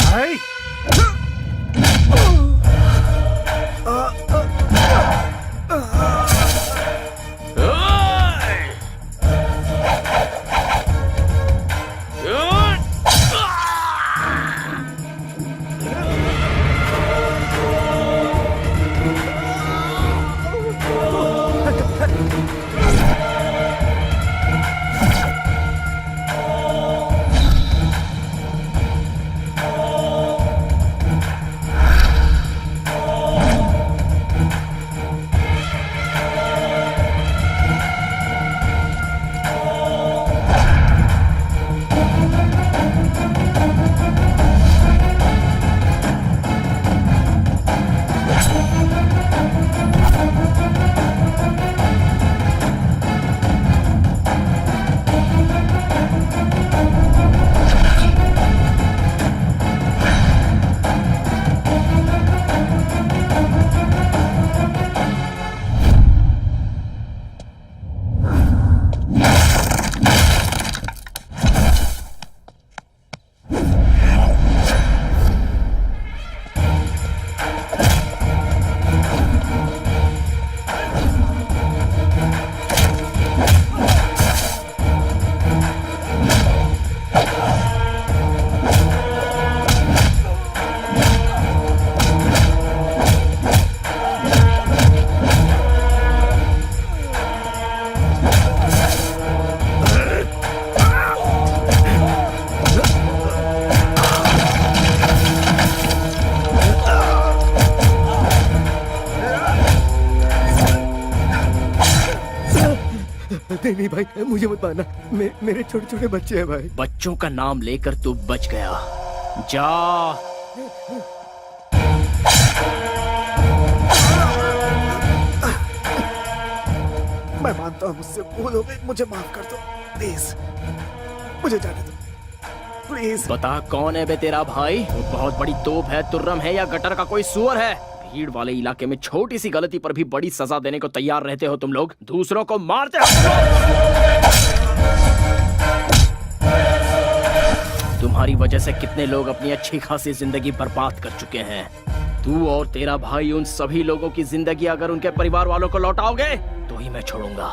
नहीं भाई, मुझे मत मारना। मेरे छोटे छोटे बच्चे हैं भाई। बच्चों का नाम लेकर तू बच गया। जा। मैं मानता हूँ मुझसे भूल हो गई, मुझे माफ कर दो प्लीज। मुझे जाने दो प्लीज। बता कौन है बे तेरा भाई? वो बहुत बड़ी तोप है, तुर्रम है या गटर का कोई सुअर है? भीड़ वाले इलाके में छोटी सी गलती पर भी बड़ी सजा देने को तैयार रहते हो तुम लोग। दूसरों को मारते हो। तुम्हारी वजह से कितने लोग अपनी अच्छी खासी जिंदगी बर्बाद कर चुके हैं। तू और तेरा भाई उन सभी लोगों की जिंदगी अगर उनके परिवार वालों को लौटाओगे तो ही मैं छोड़ूंगा।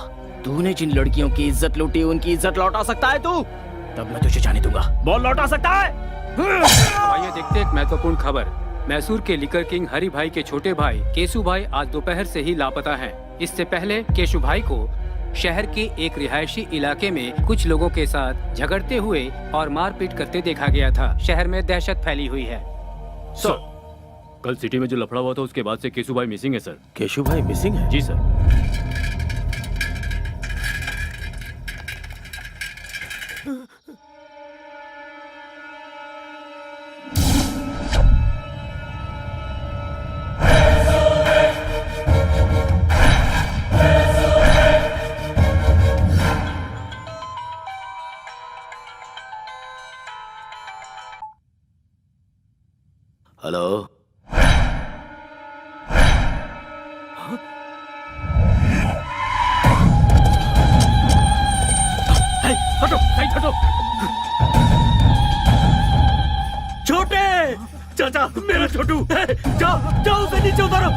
तूने जिन लड़कियों की इज्जत लूटी उनकी इज्जत लौटा सकता है तू? तब मैं तुझे जाने दूंगा। बोल, लौटा सकता है? आइए देखते एक महत्वपूर्ण खबर। मैसूर के लिकर किंग हरि भाई के छोटे भाई केशु भाई आज दोपहर से ही लापता हैं। इससे पहले केशु भाई को शहर के एक रिहायशी इलाके में कुछ लोगों के साथ झगड़ते हुए और मारपीट करते देखा गया था। शहर में दहशत फैली हुई है। सर, कल सिटी में जो लफड़ा हुआ था उसके बाद से केशु भाई मिसिंग है सर। केशु भाई मिसिंग है? जी सर। हेलो। हटो, हटो। छोटे चाचा, मेरा छोटू, जाओ जाओ उसे नीचे उतारो।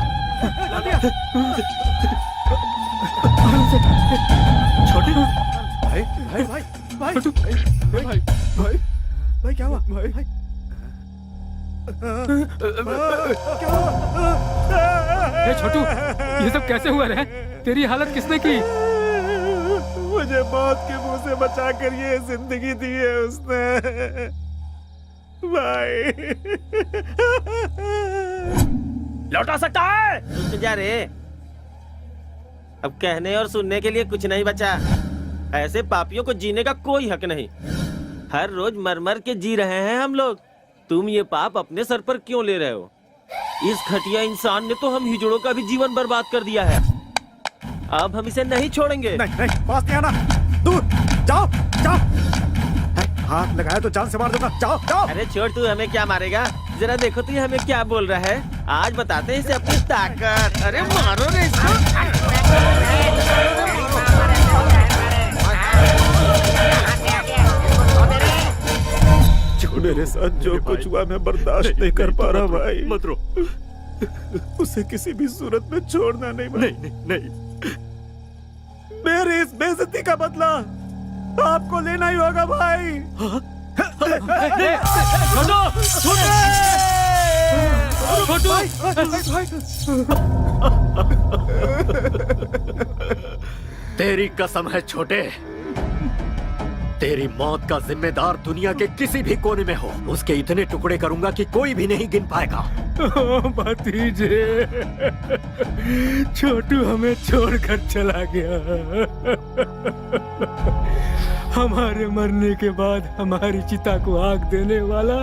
छोटे भाई भाई भाई भाई छोटू भाई भाई भाई क्या हुआ भाई क्या हुआ? ए छोटू, ये सब कैसे हुआ रे? तेरी हालत किसने की? मुझे मौत के मुंह से बचा कर ये जिंदगी दी है उसने भाई। लौटा सकता है। रुक जा रे, अब कहने और सुनने के लिए कुछ नहीं बचा। ऐसे पापियों को जीने का कोई हक नहीं। हर रोज मर मर के जी रहे हैं हम लोग। तुम ये पाप अपने सर पर क्यों ले रहे हो? इस घटिया इंसान ने तो हम हिजड़ों का भी जीवन बर्बाद कर दिया है। अब हम इसे नहीं छोड़ेंगे। नहीं नहीं, पास नहीं आना, दूर जाओ जाओ। हाथ लगाया तो जान से मार दूंगा, जाओ जाओ। अरे छोड़, तू हमें क्या मारेगा? जरा देखो तू हमें क्या बोल रहा है। आज बताते हैं इसे अपनी ताकत। अरे मारो रे इसको। मेरे साथ जो कुछ हुआ मैं बर्दाश्त नहीं कर पा रहा भाई। मत रो। उसे किसी भी सूरत में छोड़ना नहीं भाई। नहीं नहीं। मेरी इस बेइज्जती का बदला आपको लेना ही होगा भाई। तेरी कसम है छोटे, तेरी मौत का जिम्मेदार दुनिया के किसी भी कोने में हो, उसके इतने टुकड़े करूंगा कि कोई भी नहीं गिन पाएगा। भतीजे, छोटू हमें छोड़कर चला गया। हमारे मरने के बाद हमारी चिता को आग देने वाला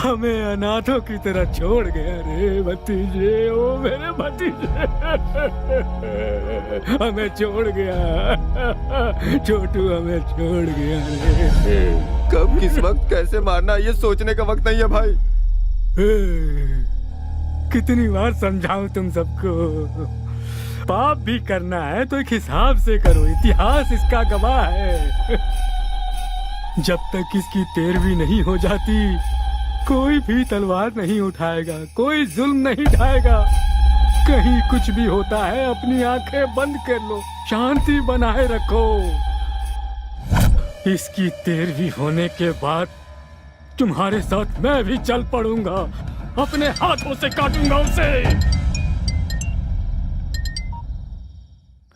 हमें अनाथों की तरह छोड़ गया रे भतीजे। ओ मेरे भतीजे, हमें छोड़ गया। छोटू हमें छोड़ गया रे। कब किस वक्त कैसे मारना ये सोचने का वक्त नहीं है भाई। कितनी बार समझाऊं तुम सबको? पाप भी करना है तो एक हिसाब से करो, इतिहास इसका गवाह है। जब तक इसकी तेरहवीं नहीं हो जाती कोई भी तलवार नहीं उठाएगा, कोई जुल्म नहीं ढाएगा। कहीं कुछ भी होता है अपनी आंखें बंद कर लो, शांति बनाए रखो। इसकी तेरहवीं होने के बाद तुम्हारे साथ मैं भी चल पड़ूंगा, अपने हाथों से काटूंगा उसे।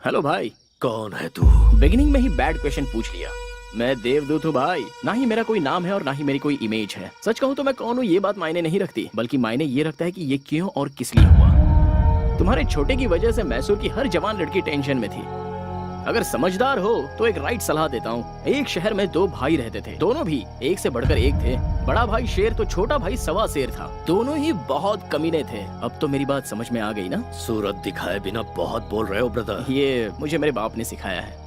हेलो भाई। कौन है तू? बिगिनिंग में ही बैड क्वेश्चन पूछ लिया। मैं देवदूत हूँ भाई। ना ही मेरा कोई नाम है और ना ही मेरी कोई इमेज है। सच कहूँ तो मैं कौन हूँ ये बात मायने नहीं रखती, बल्कि मायने ये रखता है कि ये क्यों और किस लिए हुआ। तुम्हारे छोटे की वजह से मैसूर की हर जवान लड़की टेंशन में थी। अगर समझदार हो तो एक राइट सलाह देता हूँ। एक शहर में दो भाई रहते थे, दोनों भी एक से बढ़कर एक थे। बड़ा भाई शेर तो छोटा भाई सवा शेर था। दोनों ही बहुत कमीने थे। अब तो मेरी बात समझ में आ गई ना? सूरत दिखाए बिना बहुत बोल रहे हो ब्रदर। ये मुझे मेरे बाप ने सिखाया है।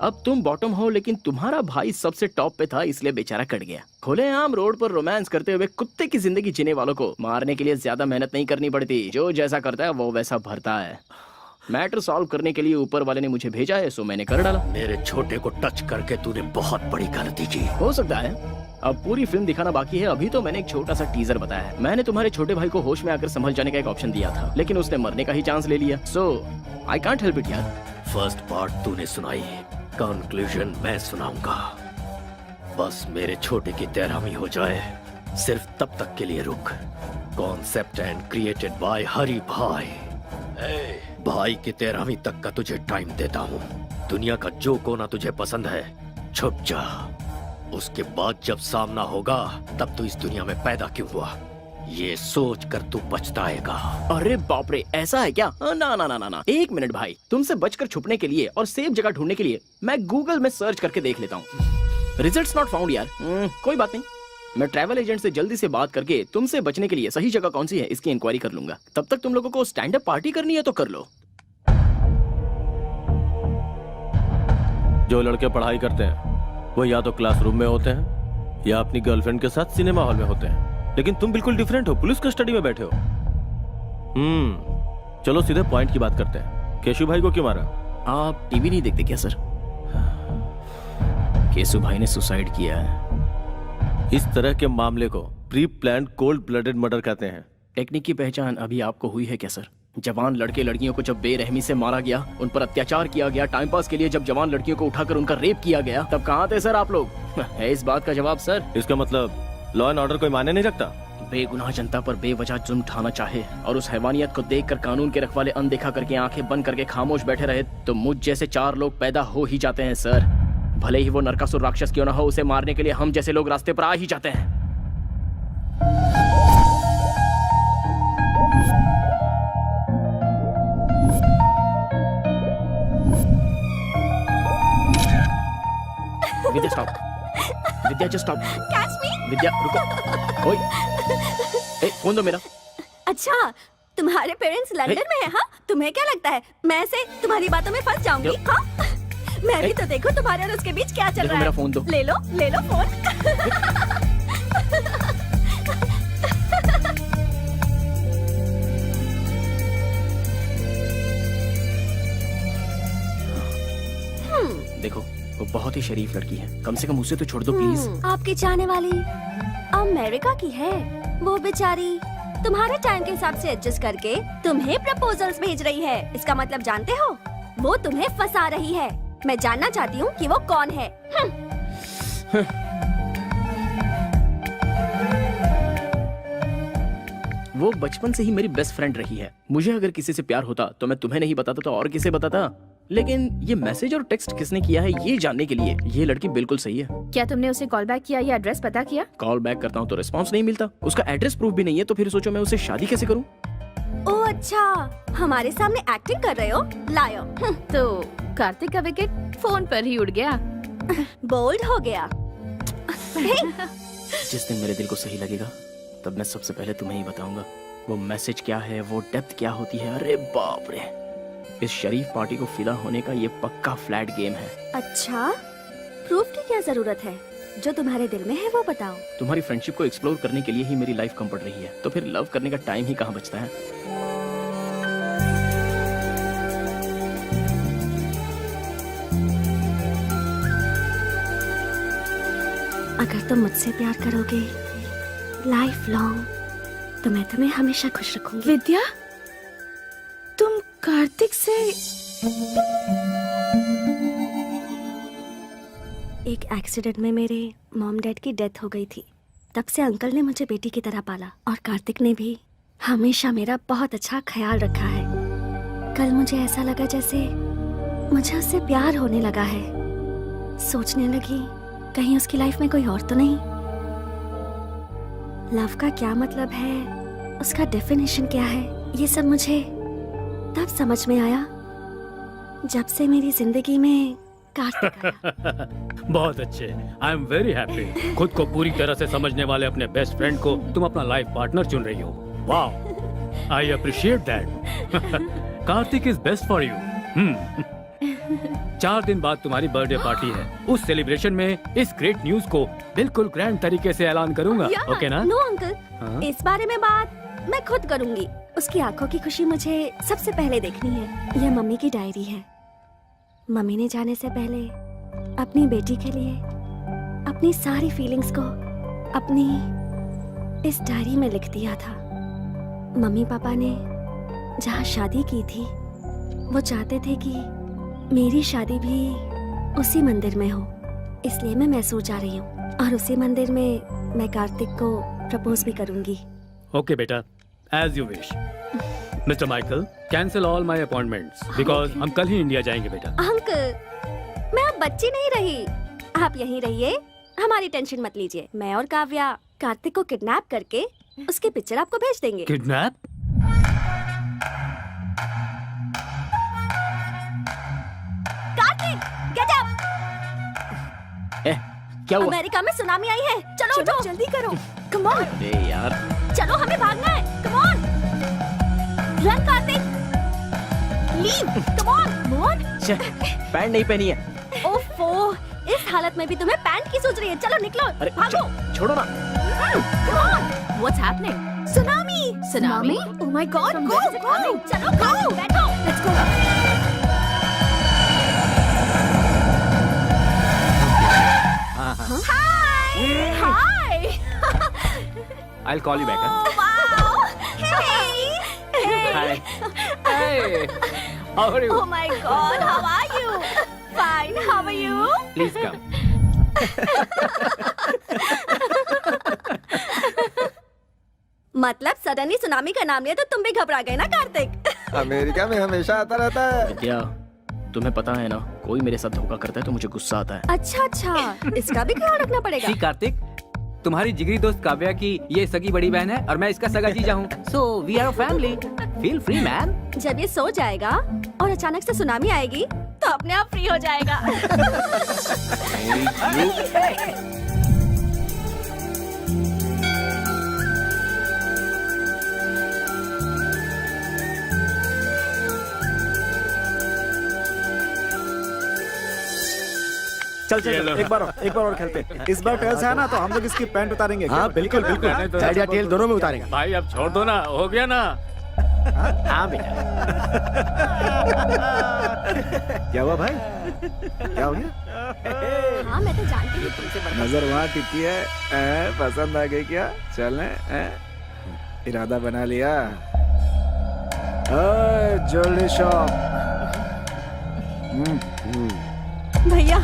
अब तुम बॉटम हो, लेकिन तुम्हारा भाई सबसे टॉप पे था, इसलिए बेचारा कट गया। खुलेआम रोड पर रोमांस करते हुए कुत्ते की जिंदगी जीने वालों को मारने के लिए ज्यादा मेहनत नहीं करनी पड़ती। जो जैसा करता है वो वैसा भरता है। मैटर सॉल्व करने के लिए ऊपर वाले ने मुझे भेजा है, सो मैंने कर डाला। मेरे छोटे को टच करके तूने बहुत बड़ी गलती की। हो सकता है। अब पूरी फिल्म दिखाना बाकी है। अभी तो मैंने एक छोटा सा टीजर बताया है। मैंने तुम्हारे छोटे भाई को होश में आकर संभल जाने का एक ऑप्शन दिया था, लेकिन उसने मरने का ही चांस ले लिया। सो आई कांट हेल्प इट यार। फर्स्ट पार्ट तूने सुनाई, कंक्लूजन मैं सुनाऊंगा। बस मेरे छोटे की तेरहवीं हो जाए, सिर्फ तब तक के लिए रुक। कॉन्सेप्ट एंड क्रिएटेड बाय हरी भाई। भाई की तेरहवीं तक का तुझे टाइम देता हूँ। दुनिया का जो कोना तुझे पसंद है छुप जा। उसके बाद जब सामना होगा तब तू इस दुनिया में पैदा क्यों हुआ ये सोच कर तू पछताएगा। अरे बाप रे, ऐसा है क्या? ना ना ना ना ना, एक मिनट भाई। तुमसे बचकर छुपने के लिए और सेफ जगह ढूंढने के लिए मैं गूगल में सर्च करके देख लेता हूँ। रिजल्ट्स नॉट फाउंड यार। कोई बात नहीं, मैं ट्रैवल एजेंट से जल्दी से बात करके तुमसे बचने के लिए सही जगह कौन सी है इसकी इंक्वायरी कर लूंगा। तब तक तुम लोगों को स्टैंड अप पार्टी करनी है तो कर लो। जो लड़के पढ़ाई करते हैं वो या तो क्लासरूम में होते हैं या अपनी गर्लफ्रेंड के साथ सिनेमा हॉल में होते हैं, लेकिन तुम बिल्कुल डिफरेंट हो, पुलिस कस्टडी में बैठे हो। चलो सीधे पॉइंट की बात करते हैं। केशु भाई को क्यों मारा? आप टीवी नहीं देखते क्या सर? केशु भाई ने सुसाइड किया है। इस तरह के मामले को pre planned cold blooded murder कहते हैं। टेक्निक की पहचान अभी आपको हुई है क्या सर? जवान लड़के लड़कियों को जब बेरहमी से मारा गया, उन पर अत्याचार किया गया, टाइम पास के लिए जब जवान लड़कियों को उठाकर उनका रेप किया गया, तब कहाँ थे सर आप लोग? है इस बात का जवाब सर? इसका मतलब लॉ एंड ऑर्डर कोई मायने नहीं रखता? बेगुनाह जनता पर बेवजह जुल्म ढाना चाहे और उस हैवानियत को देखकर कानून के रखवाले अनदेखा करके आंखें बंद करके खामोश बैठे रहे, तो मुझ जैसे 4 लोग पैदा हो ही जाते हैं सर। भले ही वो नरकासुर राक्षस क्यों ना हो, उसे मारने के लिए हम जैसे लोग रास्ते पर आ ही जाते हैं। Vidya stop, Vidya just stop. Catch me. Vidya रुको। ओए, ए, फोन दो मेरा। अच्छा, तुम्हारे पेरेंट्स लंदन में है? हाँ, तुम्हें क्या लगता है मैं ऐसे तुम्हारी बातों में फंस जाऊंगी? हाँ, मैं भी तो देखो तुम्हारे और उसके बीच क्या चल देखो रहा है। मेरा फोन दो। ले लो फोन। देखो, वो बहुत ही शरीफ लड़की है, कम से कम उसे तो छोड़ दो प्लीज। आपकी चाहने वाली अमेरिका की है, वो बेचारी तुम्हारे टाइम के हिसाब से एडजस्ट करके तुम्हें प्रपोजल्स भेज रही है। इसका मतलब जानते हो, वो तुम्हें फंसा रही है। मैं जानना चाहती हूँ कि वो कौन है। वो बचपन से ही मेरी बेस्ट फ्रेंड रही है। मुझे अगर किसी से प्यार होता तो मैं तुम्हें नहीं बताता तो और किसे बताता। लेकिन ये मैसेज और टेक्स्ट किसने किया है ये जानने के लिए ये लड़की बिल्कुल सही है। क्या तुमने उसे कॉल बैक किया या एड्रेस पता किया? कॉल बैक करता हूँ तो रिस्पॉन्स नहीं मिलता, उसका एड्रेस प्रूफ भी नहीं है, तो फिर सोचो मैं उसे शादी कैसे करूँ? ओह अच्छा, हमारे सामने एक्टिंग कर रहे हो, लायो। तो कार्तिक का विकेट फोन पर ही उड़ गया। बोल्ड हो गया। जिस दिन मेरे दिल को सही लगेगा तब मैं सबसे पहले तुम्हें ही बताऊंगा वो मैसेज क्या है, वो डेप्थ क्या होती है। अरे बाप रे, इस शरीफ पार्टी को फिदा होने का ये पक्का फ्लैट गेम है। अच्छा, प्रूफ की क्या जरूरत है? जो तुम्हारे दिल में है वो बताओ। तुम्हारी फ्रेंडशिप को एक्सप्लोर करने के लिए ही मेरी लाइफ कम पड़ रही है, तो फिर लव करने का टाइम ही कहाँ बचता है। अगर तुम मुझसे प्यार करोगे लाइफ लॉन्ग, तो मैं तुम्हें हमेशा खुश रखूंगी। विद्या, तुम कार्तिक से एक एक्सीडेंट में मेरे मॉम डैड की डेथ हो गई थी। तब से अंकल ने मुझे बेटी की तरह पाला और कार्तिक ने भी हमेशा मेरा बहुत अच्छा ख्याल रखा है। कल मुझे ऐसा लगा जैसे मुझे उससे प्यार होने लगा है। सोचने लगी कहीं उसकी लाइफ में कोई और तो नहीं। लव का क्या मतलब है, उसका डेफिनेशन क्या है, ये सब मुझे तब समझ में आया जब से मेरी जिंदगी में कार्तिक आया। बहुत अच्छे, आई एम वेरी हैप्पी। खुद को पूरी तरह से समझने वाले अपने बेस्ट फ्रेंड को तुम अपना लाइफ पार्टनर चुन रही हो। वाह, I appreciate that. Kartik is best for you. 4 दिन बाद तुम्हारी बर्थडे पार्टी है। उस सेलिब्रेशन में इस ग्रेट न्यूज को बिल्कुल ग्रैंड तरीके से ऐलान करूंगा। ओके ना? नो अंकल, हाँ? इस बारे में बात मैं खुद करूंगी। उसकी आंखों की खुशी मुझे सबसे पहले देखनी है। यह मम्मी की डायरी है। मम्मी ने जाने से पहले अपनी बेटी के लिए अपनी सारी फीलिंग्स को अपनी इस डायरी में लिख दिया था। मम्मी पापा ने जहाँ शादी की थी वो चाहते थे कि मेरी शादी भी उसी मंदिर में हो, इसलिए मैं मैसूर जा रही हूँ और उसी मंदिर में मैं कार्तिक को प्रपोज भी करूंगी। ओके बेटा, as you wish. Mister Michael, cancel all my appointments because हम कल ही इंडिया जाएंगे बेटा। अंकल, मैं अब बच्ची नहीं रही, आप यहीं रहिए, हमारी टेंशन मत लीजिए। मैं और काव्या कार्तिक को किडनैप करके उसकी पिक्चर आपको भेज देंगे। किडनैप? Kartik, get up! क्या हुआ? अमेरिका में सुनामी आई है, चलो उठो, जल्दी करो, कम ऑन। अरे यार, चलो हमें भागना है, come on, run Kartik, leave, come on, come on. Pant नहीं पहनी है। ओफो, इस हालत में भी तुम्हें पैंट की सोच रही है? चलो निकलो, अरे भागो, छोड़ो ना। Come on. What's happening? Tsunami, Tsunami? Oh my God, From go, where is it go, coming? चलो go, बैठो, let's go. Hi. I'll call you back. Oh, wow. Hey. Hi Hey, how are you? Oh my God, how are you? Fine, how are you? Please come. मतलब suddenly tsunami का नाम लिया तो तुम भी घबरा गए ना कार्तिक? अमेरिका में हमेशा आता रहता है। विद्या, तुम्हें पता है ना, कोई मेरे साथ धोखा करता है तो मुझे गुस्सा आता है। अच्छा अच्छा, इसका भी ख्याल रखना पड़ेगा। See, कार्तिक, तुम्हारी जिगरी दोस्त काव्या की ये सगी बड़ी बहन है और मैं इसका सगा जीजा हूँ। So we are a family. Feel free, man. जब ये सो जाएगा और अचानक से सुनामी आएगी तो अपने आप फ्री हो जाएगा। चल चल एक बार और खेलते हैं। इस बार टेल्स है ना तो हम लोग इसकी पैंट उतारेंगे। हाँ बिल्कुल बिल्कुल, हेड या टेल दोनों में उतारेगा। भाई अब छोड़ दो ना, हो गया ना। हाँ बेटा। क्या हुआ भाई? क्या हो गया? हाँ मैं तो जानती हूँ तुमसे बड़ा। नजर वहाँ टिकी है। पसंद आ गई क्या? चलें? इरादा बना लिया। Jewellery shop. भैया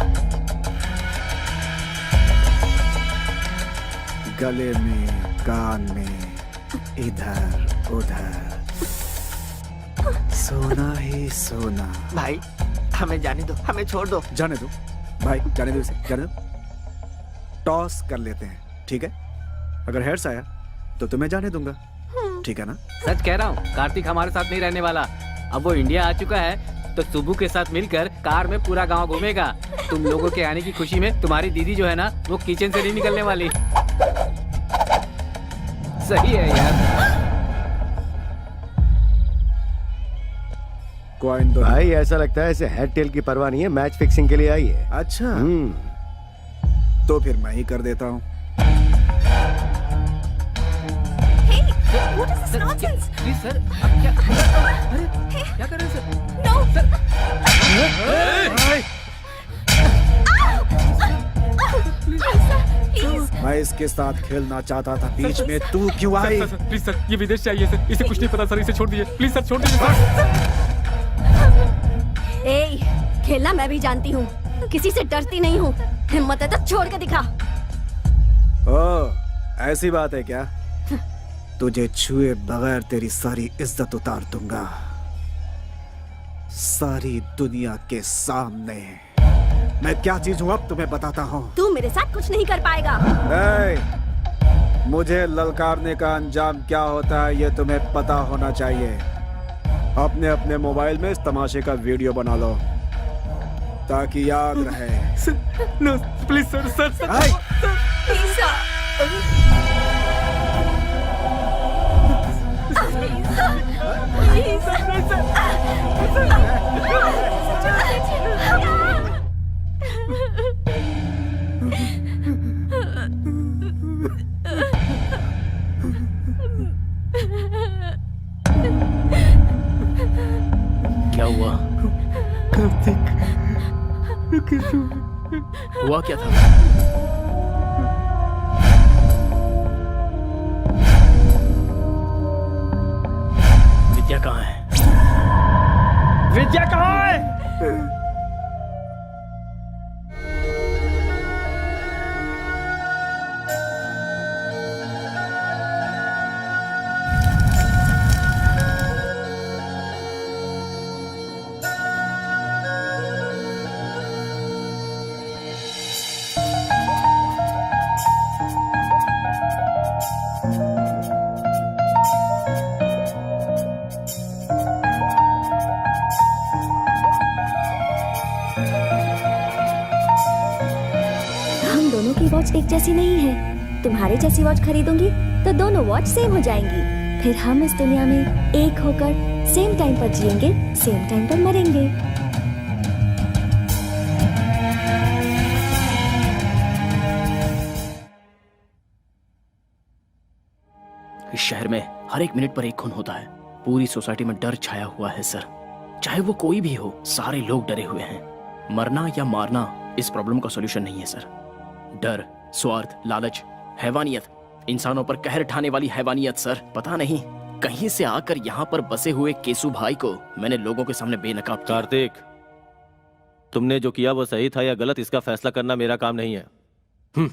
गले में, कान में, इधर उधर, सोना ही सोना। भाई हमें जाने दो, हमें छोड़ दो। जाने दो भाई, जाने दो इसे, जाने दो। टॉस कर लेते हैं, ठीक है? अगर हेड्स आया तो तुम्हें जाने दूंगा, ठीक है ना? सच कह रहा हूँ, कार्तिक हमारे साथ नहीं रहने वाला। अब वो इंडिया आ चुका है तो सुबू के साथ मिलकर कार में पूरा गांव घूमेगा। तुम लोगों के आने की खुशी में तुम्हारी दीदी जो है ना, वो किचन से नहीं निकलने वाली। सही है यार। कॉइन दो भाई ऐसा लगता है इसे हेड टेल की परवाह नहीं है, मैच फिक्सिंग के लिए आई है। अच्छा तो फिर मैं ही कर देता हूँ। What is this nonsense? Please sir, क्या क्या कर रहे हैं सर? No. Please. मैं इसके साथ खेलना चाहता था, बीच में तू क्यों आई? प्लीज सर, ये विदेश से आई है सर, इसे कुछ नहीं पता सर, इसे छोड़ दीजिए प्लीज सर, छोड़ दीजिए सर। ए, खेलना मैं भी जानती हूँ, किसी से डरती नहीं हूँ। हिम्मत है तो छोड़ के दिखा। ओ, ऐसी बात है क्या? तुझे छुए बगैर तेरी सारी इज्जत उतार दूंगा, सारी दुनिया के सामने। मैं क्या चीज हूँ अब तुम्हें बताता हूँ। तू मेरे साथ कुछ नहीं कर पाएगा। नहीं, मुझे ललकारने का अंजाम क्या होता है ये तुम्हें पता होना चाहिए। अपने अपने मोबाइल में इस तमाशे का वीडियो बना लो ताकि याद रहे। No please sir, sir sir Please, sir. Please, क्या हुआ? हुआ क्या था? विद्या कहाँ है? विद्या कहाँ है? हम दोनों की वॉच एक जैसी नहीं है। तुम्हारी जैसी वॉच खरीदूंगी तो दोनों वॉच सेम हो जाएंगी। फिर हम इस दुनिया में एक होकर सेम टाइम पर जिएंगे, सेम टाइम पर मरेंगे। इस शहर में हर एक मिनट पर एक खून होता है। पूरी सोसाइटी में डर छाया हुआ है सर। चाहे वो कोई भी हो, सारे लोग डरे हुए हैं। मरना या मारना इस प्रॉब्लम का सॉल्यूशन नहीं है सर। डर, स्वार्थ, लालच, हैवानियत, इंसानों पर कहर ढाने वाली हैवानियत सर, पता नहीं कहीं से आकर यहाँ पर बसे हुए केसु भाई को मैंने लोगों के सामने बेनकाब किया। कार्तिक, तुमने जो किया वो सही था या गलत, इसका फैसला करना मेरा काम नहीं है।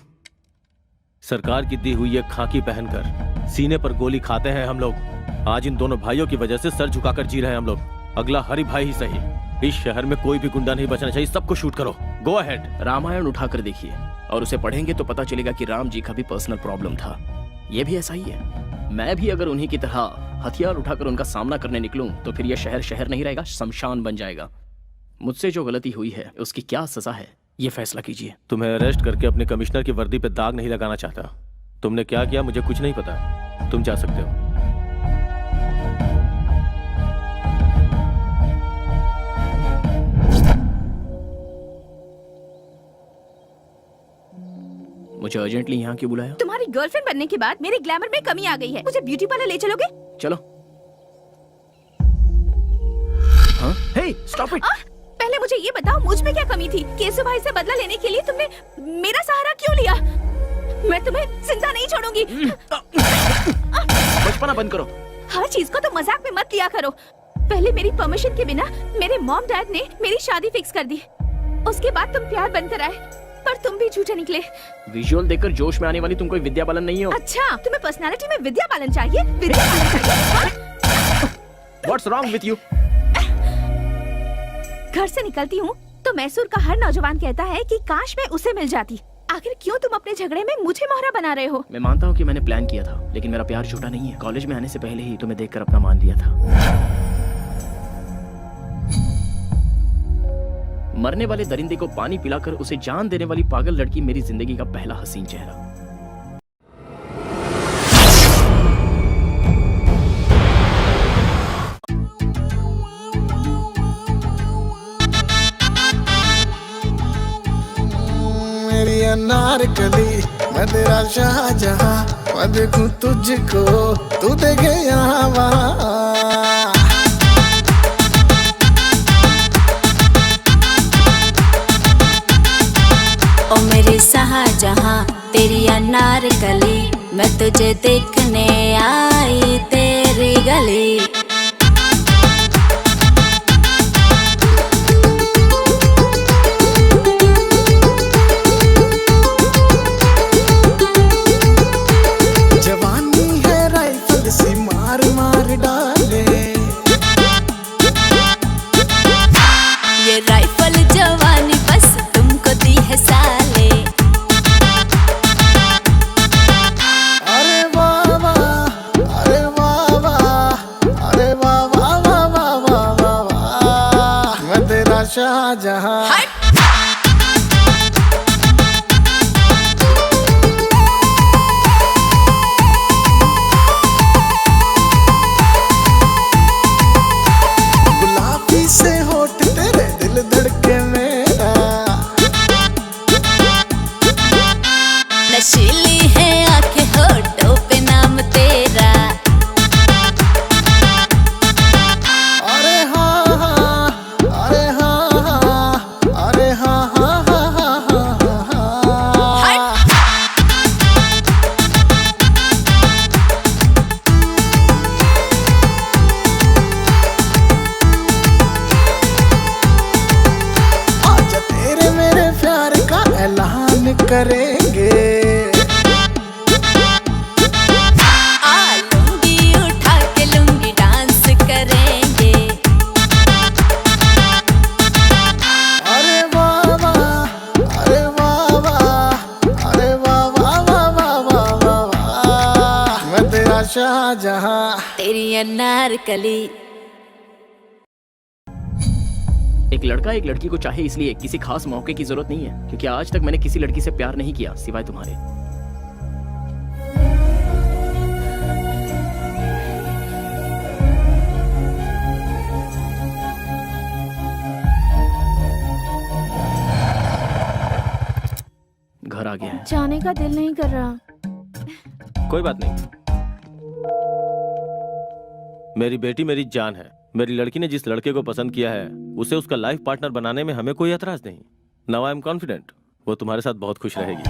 सरकार की दी हुई ये खाकी पहनकर सीने पर गोली खाते हैं हम लोग। आज इन दोनों भाइयों की वजह से सर झुकाकर जी रहे हैं हम लोग। अगला हरि भाई ही सही। इस शहर में कोई भी गुंडा नहीं बचना चाहिए। सबको शूट करो। Go ahead. रामायण उठाकर देखिए और उसे पढ़ेंगे तो पता चलेगा कि राम जी का भी पर्सनल प्रॉब्लम था। ये भी ऐसा ही है। मैं भी अगर उन्हीं की तरह हथियार उठाकर उनका सामना करने निकलूं तो फिर यह शहर शहर नहीं रहेगा, शमशान बन जाएगा। मुझसे जो गलती हुई है उसकी क्या सजा है, ये फैसला कीजिए। तुम्हें अरेस्ट करके अपने कमिश्नर की वर्दी पे दाग नहीं लगाना चाहता। तुमने क्या किया मुझे कुछ नहीं पता। तुम जा सकते हो। मुझे अर्जेंटली यहाँ क्यों बुलाया? तुम्हारी गर्लफ्रेंड बनने के बाद मेरे ग्लैमर में कमी आ गई है। मुझे ब्यूटी पार्लर ले चलोगे? चलो। हाँ? हे, स्टॉप इट। पहले मुझे ये बताओ मुझ में क्या कमी थी? केसु भाई से बदला लेने के लिए तुमने मेरा सहारा क्यों लिया? मैं तुम्हें जिंदा नहीं छोड़ूंगी। बचपना बंद करो। हर चीज को तो मजाक में मत लिया करो। पहले मेरी परमिशन के बिना मेरे मॉम डैड ने मेरी शादी फिक्स कर दी। उसके बाद तुम प्यार बनकर आए, पर तुम भी झूठे निकले। विजुअल देखकर जोश में आने वाली तुम कोई विद्या बालन नहीं हो। अच्छा, तुम्हें पर्सनालिटी में विद्या बालन चाहिए? विद्या बालन चाहिए? What's wrong with you? घर से निकलती हूँ तो मैसूर का हर नौजवान कहता है कि काश मैं उसे मिल जाती। आखिर क्यों तुम अपने झगड़े में मुझे मोहरा बना रहे हो? मैं मानता हूँ कि मैंने प्लान किया था, लेकिन मेरा प्यार झूठा नहीं है। कॉलेज में आने से पहले ही तुम्हें देखकर अपना मान लिया था। मरने वाले दरिंदे को पानी पिलाकर उसे जान देने वाली पागल लड़की मेरी जिंदगी का पहला हसीन चेहरा। मेरी अनारकली, मैं तेरा शाहजहां, मैं देखूं तुझको, तू देखे यहाँ वहाँ। ओ मेरी शाहजहां, तेरी अनारकली, मैं तुझे देखने आई तेरी गली। जवानी है राइफल सी मार मार डाले। ये राइफल जवानी बस तुमको दी है साले। अरे वाह वाह, अरे वाह वाह, अरे वाह वाह वाह वाह वाह वाह वाह, मैं तेरा शाहजहां। गुलाबी से होठ तेरे, दिल धड़के मेरा। नशीली है आंखें होठों पे नाम तेरा। अरे हाँ हाँ, अरे हाँ हाँ, अरे हाँ हाँ हाँ हाँ हाँ हाँ। आज तेरे मेरे प्यार का ऐलान करेंगे। आ लुंगी उठा के लुंगी डांस करेंगे। अरे वाह वाह, अरे वाह वाह, अरे वाह वाह वाह वाह वाह वाह वाह, मैं तेरा शाहजहां। तेरी अनारकली। एक लड़का एक लड़की को चाहे इसलिए किसी खास मौके की जरूरत नहीं है, क्योंकि आज तक मैंने किसी लड़की से प्यार नहीं किया सिवाय तुम्हारे। घर आ गया है। जाने का दिल नहीं कर रहा। कोई बात नहीं। मेरी बेटी मेरी जान है। मेरी लड़की ने जिस लड़के को पसंद किया है उसे उसका लाइफ पार्टनर बनाने में हमें कोई एतराज नहीं। नाउ आई एम कॉन्फिडेंट वो तुम्हारे साथ बहुत खुश रहेगी।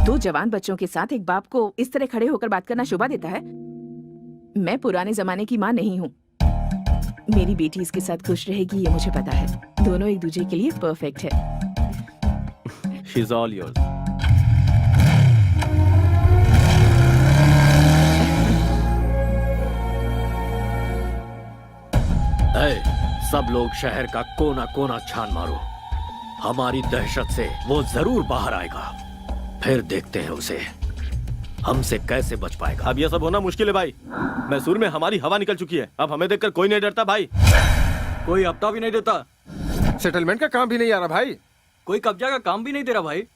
दो जवान बच्चों के साथ एक बाप को इस तरह खड़े होकर बात करना शोभा देता है? मैं पुराने जमाने की माँ नहीं हूँ। मेरी बेटी इसके साथ खुश रहेगी ये मुझे पता है। दोनों एक दूसरे के लिए परफेक्ट है। She is all yours. सब लोग शहर का कोना कोना छान मारो। हमारी दहशत से वो जरूर बाहर आएगा। फिर देखते हैं उसे हमसे कैसे बच पाएगा। अब यह सब होना मुश्किल है भाई। मैसूर में हमारी हवा निकल चुकी है। अब हमें देखकर कोई नहीं डरता भाई। कोई हफ्ता भी नहीं देता, सेटलमेंट का काम भी नहीं आ रहा भाई। कोई कब्जा का काम भी नहीं दे रहा भाई।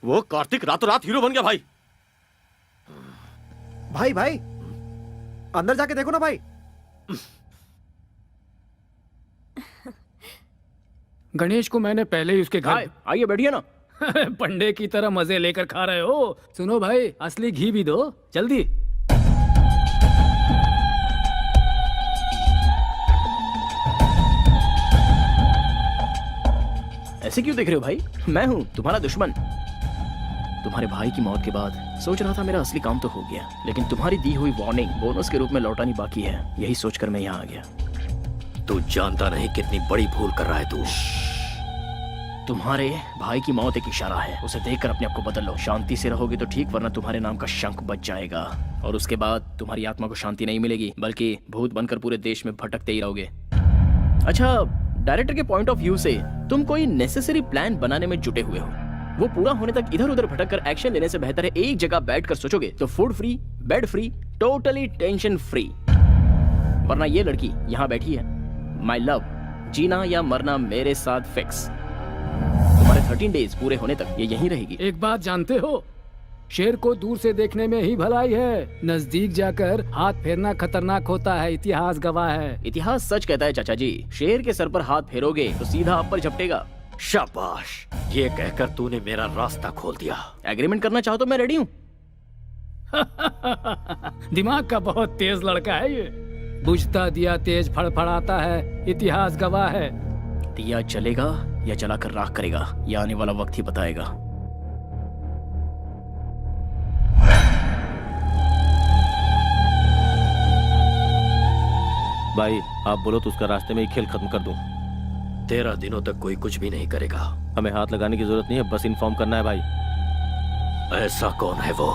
वो कार्तिक रातों रात हीरो बन गया भाई। भाई भाई अंदर जाके देखो ना भाई। गणेश को मैंने पहले ही उसके घर आइए बैठिए ना। पंडे की तरह मजे लेकर खा रहे हो। सुनो भाई, असली घी भी दो जल्दी। ऐसे क्यों देख रहे हो भाई? मैं हूँ तुम्हारा दुश्मन। तुम्हारे भाई की मौत के बाद सोच रहा था मेरा असली काम तो हो गया, लेकिन तुम्हारी दी हुई वार्निंग बोनस के रूप में लौटानी बाकी है। यही सोचकर मैं यहाँ आ गया। तू जानता नहीं कितनी बड़ी भूल कर रहा है तू। तुम्हारे भाई की मौत एक इशारा है। उसे देखकर अपने आप को बदल लो। शांति से रहोगे तो ठीक, वरना तुम्हारे नाम का शंख बच जाएगा और उसके बाद तुम्हारी आत्मा को शांति नहीं मिलेगी, बल्कि भूत बनकर पूरे देश में भटकते ही रहोगे। अच्छा, डायरेक्टर के पॉइंट ऑफ व्यू से तुम कोई नेसेसरी प्लान बनाने में जुटे हुए हो। वो पूरा होने तक इधर उधर भटक कर एक्शन लेने से बेहतर है एक जगह बैठकर सोचोगे तो food free, bed free, totally tension free. वरना ये लड़की यहाँ बैठी है, माय लव, जीना या मरना मेरे साथ फिक्स। तुम्हारे 13 डेज पूरे होने तक ये यहीं रहेगी। एक बात जानते हो, शेर को दूर से देखने में ही भलाई है, नजदीक जाकर हाथ फेरना खतरनाक होता है। इतिहास गवाह है। इतिहास सच कहता है चाचा जी। शेर के सर पर हाथ फेरोगे तो सीधा आप पर झपटेगा। शाबाश, ये कहकर तूने मेरा रास्ता खोल दिया। एग्रीमेंट करना चाहो तो मैं रेडी हूँ। दिमाग का बहुत तेज लड़का है ये। बुझता दिया तेज फड़फड़ाता है, इतिहास गवाह है। दिया जलेगा या जलाकर राख करेगा, यह आने वाला वक्त ही बताएगा। भाई आप बोलो तो उसका रास्ते में ही खेल खत्म कर दूं। 13 दिनों तक कोई कुछ भी नहीं करेगा। हमें हाथ लगाने की जरूरत नहीं है, बस इन्फॉर्म करना है भाई। ऐसा कौन है वो?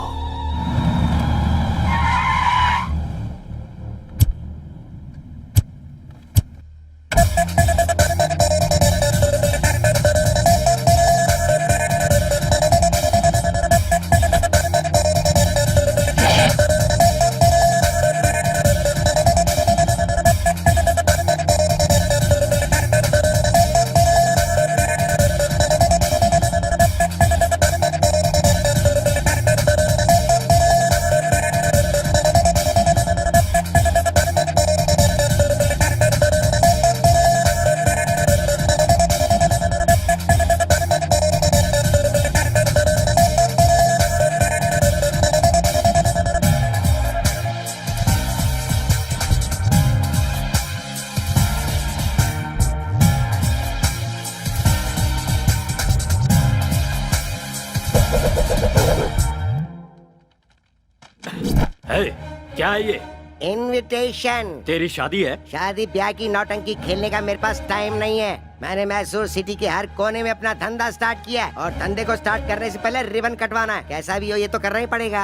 क्या है ये? इनविटेशन। तेरी शादी है? शादी ब्याह की नौटंकी खेलने का मेरे पास टाइम नहीं है। मैंने मैसूर सिटी के हर कोने में अपना धंधा स्टार्ट किया है और धंधे को स्टार्ट करने से पहले रिबन कटवाना है। कैसा भी हो ये तो करना ही पड़ेगा।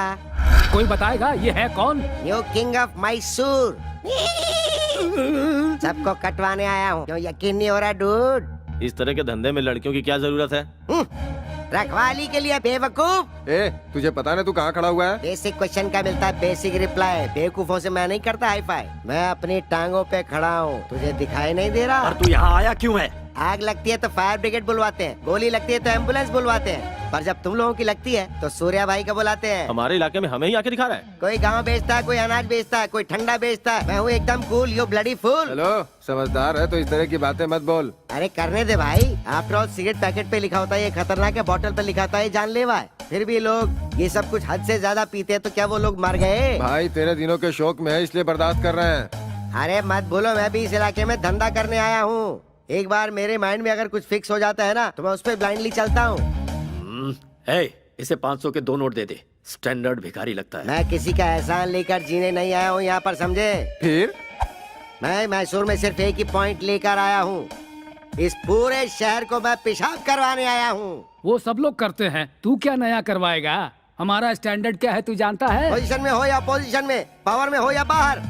कोई बताएगा ये है कौन? New king of Mysore. सबको कटवाने आया हूँ। क्यों यकीन नहीं हो रहा डूड? इस तरह के धंधे में लड़कियों की क्या जरूरत है? रखवाली के लिए बेवकूफ। तुझे पता ना तू कहाँ खड़ा हुआ है? बेसिक क्वेश्चन का मिलता है बेसिक रिप्लाई। बेवकूफों से मैं नहीं करता हाई फाई। मैं अपनी टांगों पे खड़ा हूँ, तुझे दिखाई नहीं दे रहा? और तू यहाँ आया क्यों है? आग लगती है तो फायर ब्रिगेड बुलवाते हैं, गोली लगती है तो एम्बुलेंस बुलवाते हैं, पर जब तुम लोगों की लगती है तो सूर्या भाई को बुलाते हैं। हमारे इलाके में हमें ही आके दिखा रहा है। कोई गांव बेचता है, कोई अनाज बेचता है, कोई ठंडा बेचता है। मैं हूँ एकदम cool, you bloody fool. Hello, समझदार है तो इस तरह की बातें मत बोल। अरे करने दे भाई। आफ्टर ऑल सिगरेट पैकेट पे लिखा होता है ये खतरनाक है, बॉटल पे लिखा होता है ये जानलेवा है। फिर भी लोग ये सब कुछ हद से ज्यादा पीते हैं, तो क्या वो लोग मर गए? भाई तेरे दिनों के शौक में है इसलिए बर्दाश्त कर रहे हैं। अरे मत बोलो, मैं भी इस इलाके में धंधा करने आया हूँ। एक बार मेरे माइंड में अगर कुछ फिक्स हो जाता है ना तो मैं उस पर ब्लाइंडली चलता हूँ। इसे 500 के 2 नोट दे दे। स्टैंडर्ड भिखारी लगता है। मैं किसी का एहसान लेकर जीने नहीं आया हूँ यहाँ पर, समझे? फिर मैं मैसूर में सिर्फ एक ही पॉइंट लेकर आया हूँ। इस पूरे शहर को मैं पेशाब करवाने आया हूँ। वो सब लोग करते हैं, तू क्या नया करवाएगा? हमारा स्टैंडर्ड क्या है तू जानता है? पोजीशन में हो या पोजीशन में, पावर में हो या बाहर,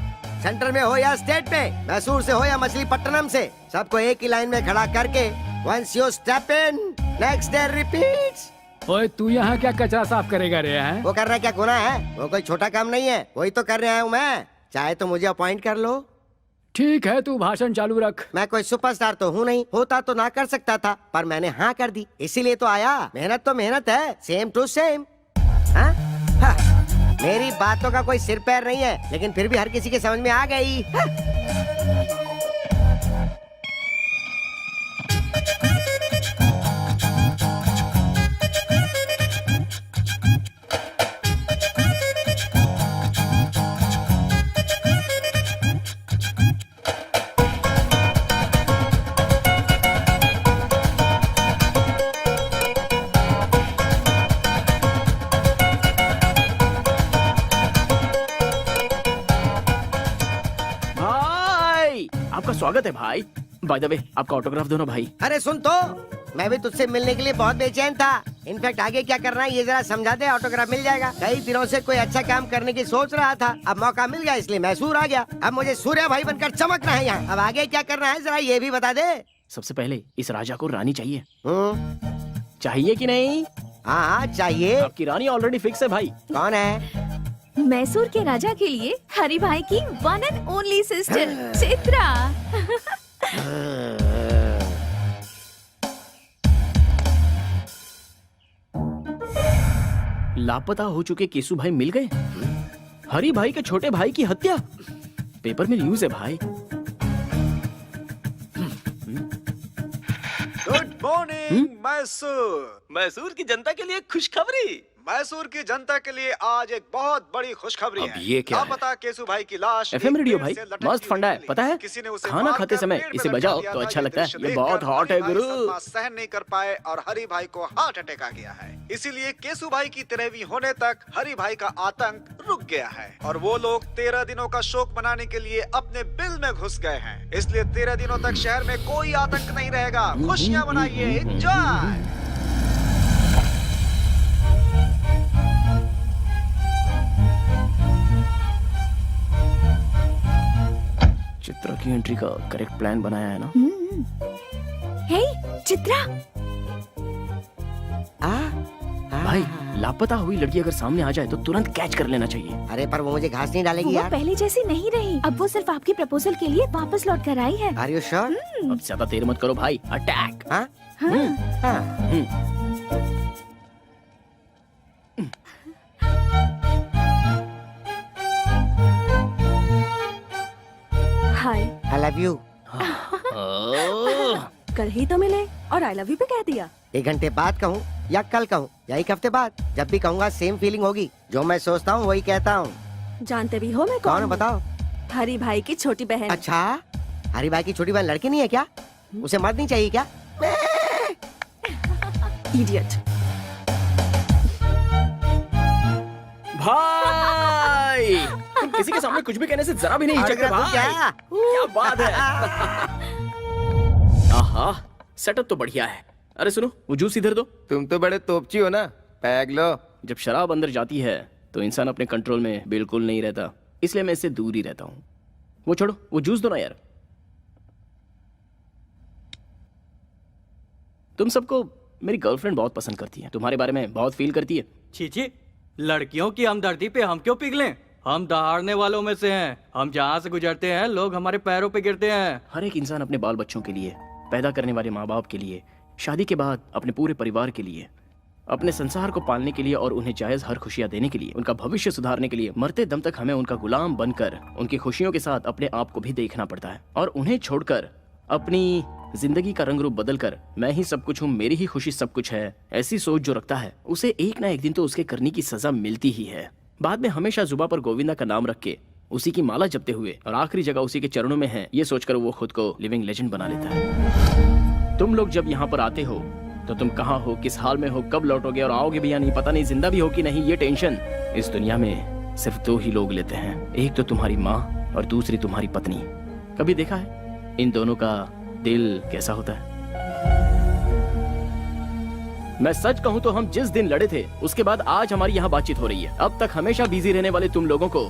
सेंटर में हो या स्टेट में, मैसूर से हो या मछलीपट्टनम से, सबको एक ही लाइन में खड़ा करके once you step in, next day repeats। ओए तू यहाँ क्या कचरा साफ करेगा रे? हैं? वो कर रहा क्या गुनाह है? वो कोई छोटा काम नहीं है, वही तो कर रहा हूँ मैं। चाहे तो मुझे अपॉइंट कर लो। ठीक है, तू भाषण चालू रख। मैं कोई सुपरस्टार तो हूँ नहीं, होता तो ना कर सकता था, पर मैंने हाँ कर दी, इसीलिए तो आया। मेहनत तो मेहनत है, सेम टू सेम। हाँ? हाँ। मेरी बातों का कोई सिर पैर नहीं है, लेकिन फिर भी हर किसी के समझ में आ गई। हाँ। आपका स्वागत है भाई। बाय द वे, आपका ऑटोग्राफ दो ना भाई। अरे सुन तो, मैं भी तुझसे मिलने के लिए बहुत बेचैन था। इनफैक्ट आगे क्या करना है ये जरा समझा दे, ऑटोग्राफ मिल जाएगा। कई दिनों से कोई अच्छा काम करने की सोच रहा था, अब मौका मिल गया इसलिए मैसूर आ गया। अब मुझे सूर्य भाई बनकर चमकना है यहाँ। अब आगे क्या करना है जरा ये भी बता दे। सबसे पहले इस राजा को रानी चाहिए। चाहिए कि नहीं? हाँ चाहिए। आपकी रानी ऑलरेडी फिक्स है भाई। कौन है? मैसूर के राजा के लिए हरि भाई की one and only sister Chitra. लापता हो चुके केसु भाई मिल गए। हरि भाई के छोटे भाई की हत्या, पेपर में न्यूज है भाई। Good morning Mysore. मैसूर की जनता के लिए खुशखबरी। मैसूर की जनता के लिए आज एक बहुत बड़ी खुशखबरी अब है। ये क्या है? लापता केसु भाई की लाश एफएम एक रेडियो पेड़ भाई से लटकती मस्त फंडा है, हुई पता है? किसी ने उसे खाना मारकर खाते समय पेड़ में इसे लटका बजाओ दिया तो था। अच्छा ये लगता है। दृश्य ये देखकर बहुत हॉट है हरि भाई गुरु। सदमा सहन नहीं कर पाए और हरि भाई को हार्ट अटैक आ गया है। इसीलिए केसु भाई की 13वीं होने तक हरि भाई का आतंक रुक गया है और वो लोग 13 दिनों का शोक मनाने के लिए अपने बिल में घुस गए हैं। इसलिए 13 दिनों तक शहर में कोई आतंक नहीं रहेगा। खुशियां मनाइए, एंजॉय। चित्रा की एंट्री का करेक्ट प्लान बनाया है ना? हे चित्रा, भाई लापता हुई लड़की अगर सामने आ जाए तो तुरंत कैच कर लेना चाहिए। अरे पर वो मुझे घास नहीं डालेगी वो यार। पहले जैसी नहीं रही। अब वो सिर्फ आपकी प्रपोजल के लिए वापस लौट कर आई है। Are you sure? अब ज्यादा देर मत करो भाई, अटैक। हाँ? हाय। I love you. कल ही तो मिले और आई लव यू पे कह दिया। 1 घंटे बाद कहूँ या कल कहूँ या 1 हफ्ते बाद, जब भी कहूँगा सेम फीलिंग होगी। जो मैं सोचता हूँ वही कहता हूँ। जानते भी हो मैं कौन कौन है हूँ? बताओ? हरी भाई की छोटी बहन। अच्छा, हरी भाई की छोटी बहन लड़की नहीं है क्या? उसे मर्द नहीं चाहिए क्या? इडियट। भाई तुम किसी के सामने कुछ भी कहने से जरा भी नहीं हिचकते भाई। क्या बात है। आहा, सेटअप तो बढ़िया है। अरे सुनो, वो जूस इधर दो। तुम तो बड़े तोपची हो ना, पैग लो। जब शराब अंदर जाती है तो इंसान अपने कंट्रोल में बिल्कुल नहीं रहता, इसलिए मैं इससे दूर ही रहता हूँ। वो छोड़ो, वो जूस दो ना यार। तुम सबको मेरी गर्लफ्रेंड बहुत पसंद करती है, तुम्हारे बारे में बहुत फील करती है। छी, लड़कियों की हमदर्दी पे हम क्यों पिघलें? हम दहाड़ने वालों में से हैं। हम जहाँ से गुजरते हैं लोग हमारे पैरों पे गिरते हैं। हर एक इंसान अपने बाल बच्चों के लिए, पैदा करने वाले माँ बाप के लिए, शादी के बाद अपने पूरे परिवार के लिए, अपने संसार को पालने के लिए और उन्हें जायज हर खुशियां देने के लिए, उनका भविष्य सुधारने के लिए मरते दम तक हमें उनका गुलाम बनकर उनकी खुशियों के साथ अपने आप को भी देखना पड़ता है। और उन्हें छोड़कर अपनी जिंदगी का रंग रूप बदलकर मैं ही सब कुछ हूँ, मेरी ही खुशी सब कुछ है, ऐसी सोच जो रखता है उसे एक ना एक दिन तो उसके करने की सजा मिलती ही है। बाद में हमेशा जुबा पर गोविंदा का नाम रख के उसी की माला जपते हुए और आखिरी जगह उसी के चरणों में है, ये सोचकर वो खुद को लिविंग लेजेंड बना लेता है। तुम लोग जब यहाँ पर आते हो तो तुम कहाँ हो, किस हाल में हो, कब लौटोगे और आओगे भी या नहीं पता नहीं, जिंदा भी हो कि नहीं, ये टेंशन इस दुनिया में सिर्फ 2 ही लोग लेते हैं, एक तो तुम्हारी माँ और दूसरी तुम्हारी पत्नी। कभी देखा है इन दोनों का दिल कैसा होता है? मैं सच कहूं तो हम जिस दिन लड़े थे उसके बाद आज हमारी यहाँ बातचीत हो रही है। अब तक हमेशा बिजी रहने वाले तुम लोगों को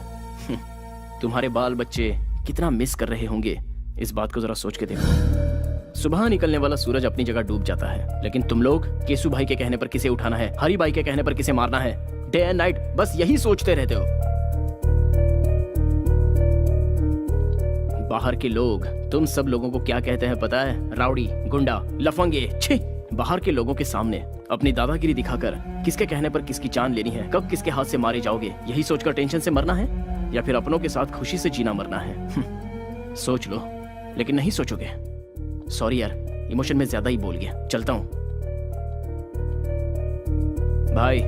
तुम्हारे बाल बच्चे कितना मिस कर रहे होंगे, इस बात को जरा सोच के देखो। सुबह निकलने वाला सूरज अपनी जगह डूब जाता है, लेकिन तुम लोग केसु भाई के कहने पर किसे उठाना है, हरी भाई के कहने पर किसे मारना है, डे एंड नाइट बस यही सोचते रहते हो। बाहर के लोग तुम सब लोगों को क्या कहते हैं पता है? राउडी, गुंडा, लफंगे। छी! बाहर के लोगों के सामने अपनी दादागिरी दिखाकर किसके कहने पर किसकी जान लेनी है, कब किसके हाथ से मारे जाओगे, यही सोचकर टेंशन से मरना है या फिर अपनों के साथ खुशी से जीना मरना है? सोच लो, लेकिन नहीं सोचोगे। सॉरी यार, इमोशन में ज्यादा ही बोल गया, चलता हूं। भाई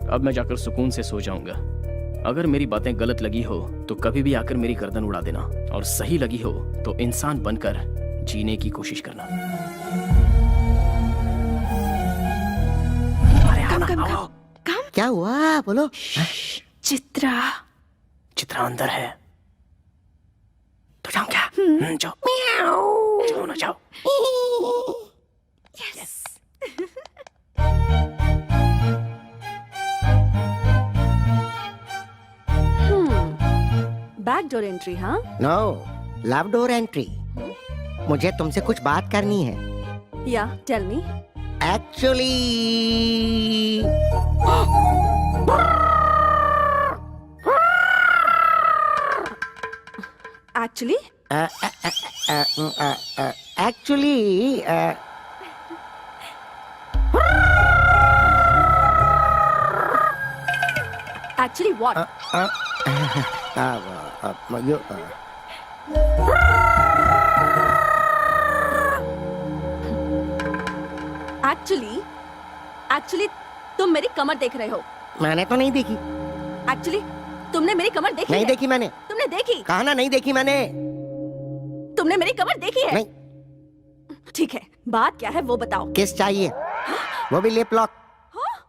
अब मैं जाकर सुकून से सो जाऊंगा। अगर मेरी बातें गलत लगी हो तो कभी भी आकर मेरी गर्दन उड़ा देना, और सही लगी हो तो इंसान बनकर जीने की कोशिश करना। कम। क्या हुआ बोलो? चित्रा अंदर है तो जाऊं क्या? जाओ जाओ ना, जाओ। यस। Back door entry? हाँ, नो, लव डोर एंट्री। मुझे तुमसे कुछ बात करनी है। या tell me. Actually actually actually actually what? Actually तुम मेरी कमर देख रहे हो। मैंने तो नहीं देखी। एक्चुअली तुमने मेरी कमर देखी नहीं है? देखी मैंने। तुमने देखी? कहा ना नहीं देखी मैंने। तुमने मेरी कमर देखी है? नहीं। ठीक है, बात क्या है वो बताओ। किस चाहिए? वो भी लिप लॉक।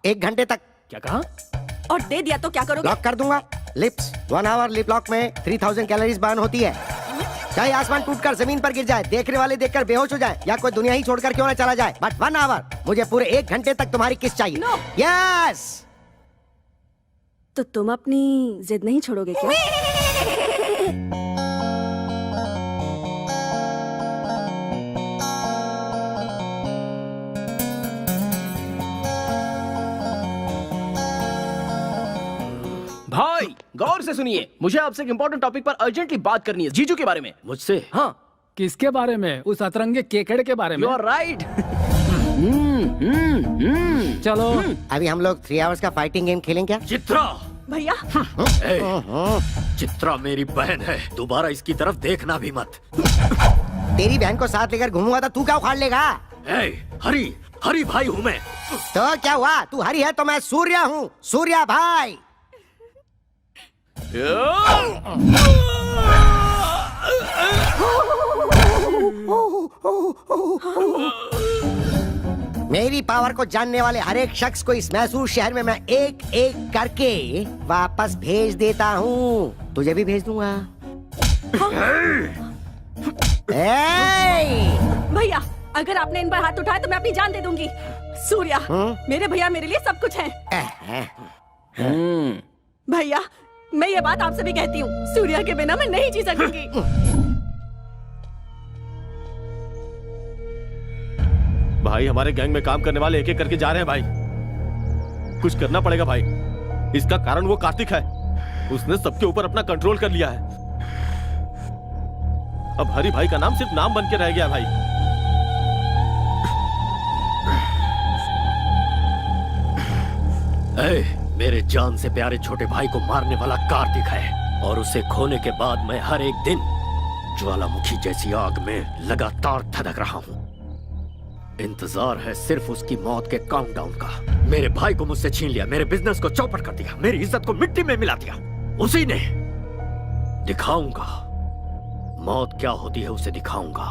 1 घंटे तक। क्या कहा? और दे दिया तो क्या करोगे? लॉक कर दूंगा। लिप्स 1 आवर लिप लॉक में 3000 कैलोरीज बर्न होती है। चाहे आसमान टूटकर जमीन पर गिर जाए, देखने वाले देखकर बेहोश हो जाए, या कोई दुनिया ही छोड़कर क्यों ना चला जाए, बट 1 आवर, मुझे पूरे 1 घंटे तक तुम्हारी किस चाहिए। No. यस। तो तुम अपनी जिद नहीं छोड़ोगे क्या? भाई गौर से सुनिए, मुझे आपसे एक इम्पोर्टेंट टॉपिक पर अर्जेंटली बात करनी है, जीजू के बारे में। मुझसे? हाँ। किसके बारे में? उस अतरंगे केकड़े के बारे में? You are right. चलो अभी हम लोग 3 आवर्स का फाइटिंग गेम खेलें क्या? चित्रा! भैया चित्रा मेरी बहन है, दोबारा इसकी तरफ देखना भी मत। तेरी बहन को साथ लेकर घूमूंगा तो तू क्या उखाड़ लेगा? हरी भाई हूँ मैं। तो क्या हुआ? तू हरी है तो मैं सूर्या हूँ, सूर्या भाई। मेरी पावर को जानने वाले हर एक शख्स को इस मैसूर शहर में मैं एक एक करके वापस भेज देता हूँ। तुझे भी भेज दूंगा। भैया, अगर आपने इन पर हाथ उठाया तो मैं अपनी जान दे दूंगी। सूर्या, मेरे भैया मेरे लिए सब कुछ है। भैया, मैं ये बात आपसे भी कहती हूँ, सूर्या के बिना मैं नहीं जी सकूंगी। भाई हमारे गैंग में काम करने वाले एक एक करके जा रहे हैं भाई। कुछ करना पड़ेगा भाई। इसका कारण वो कार्तिक है, उसने सबके ऊपर अपना कंट्रोल कर लिया है। अब हरी भाई का नाम सिर्फ नाम बन के रह गया भाई। मेरे जान से प्यारे छोटे भाई को मारने वाला कार्तिक है, और उसे खोने के बाद मैं हर एक दिन ज्वालामुखी जैसी आग में लगातार धधक रहा हूँ। इंतजार है सिर्फ उसकी मौत के काउंटडाउन का। मेरे भाई को मुझसे छीन लिया, मेरे बिजनेस को चौपट कर दिया, मेरी इज्जत को मिट्टी में मिला दिया। उसी ने। दिखाऊंगा मौत क्या होती है, उसे दिखाऊंगा।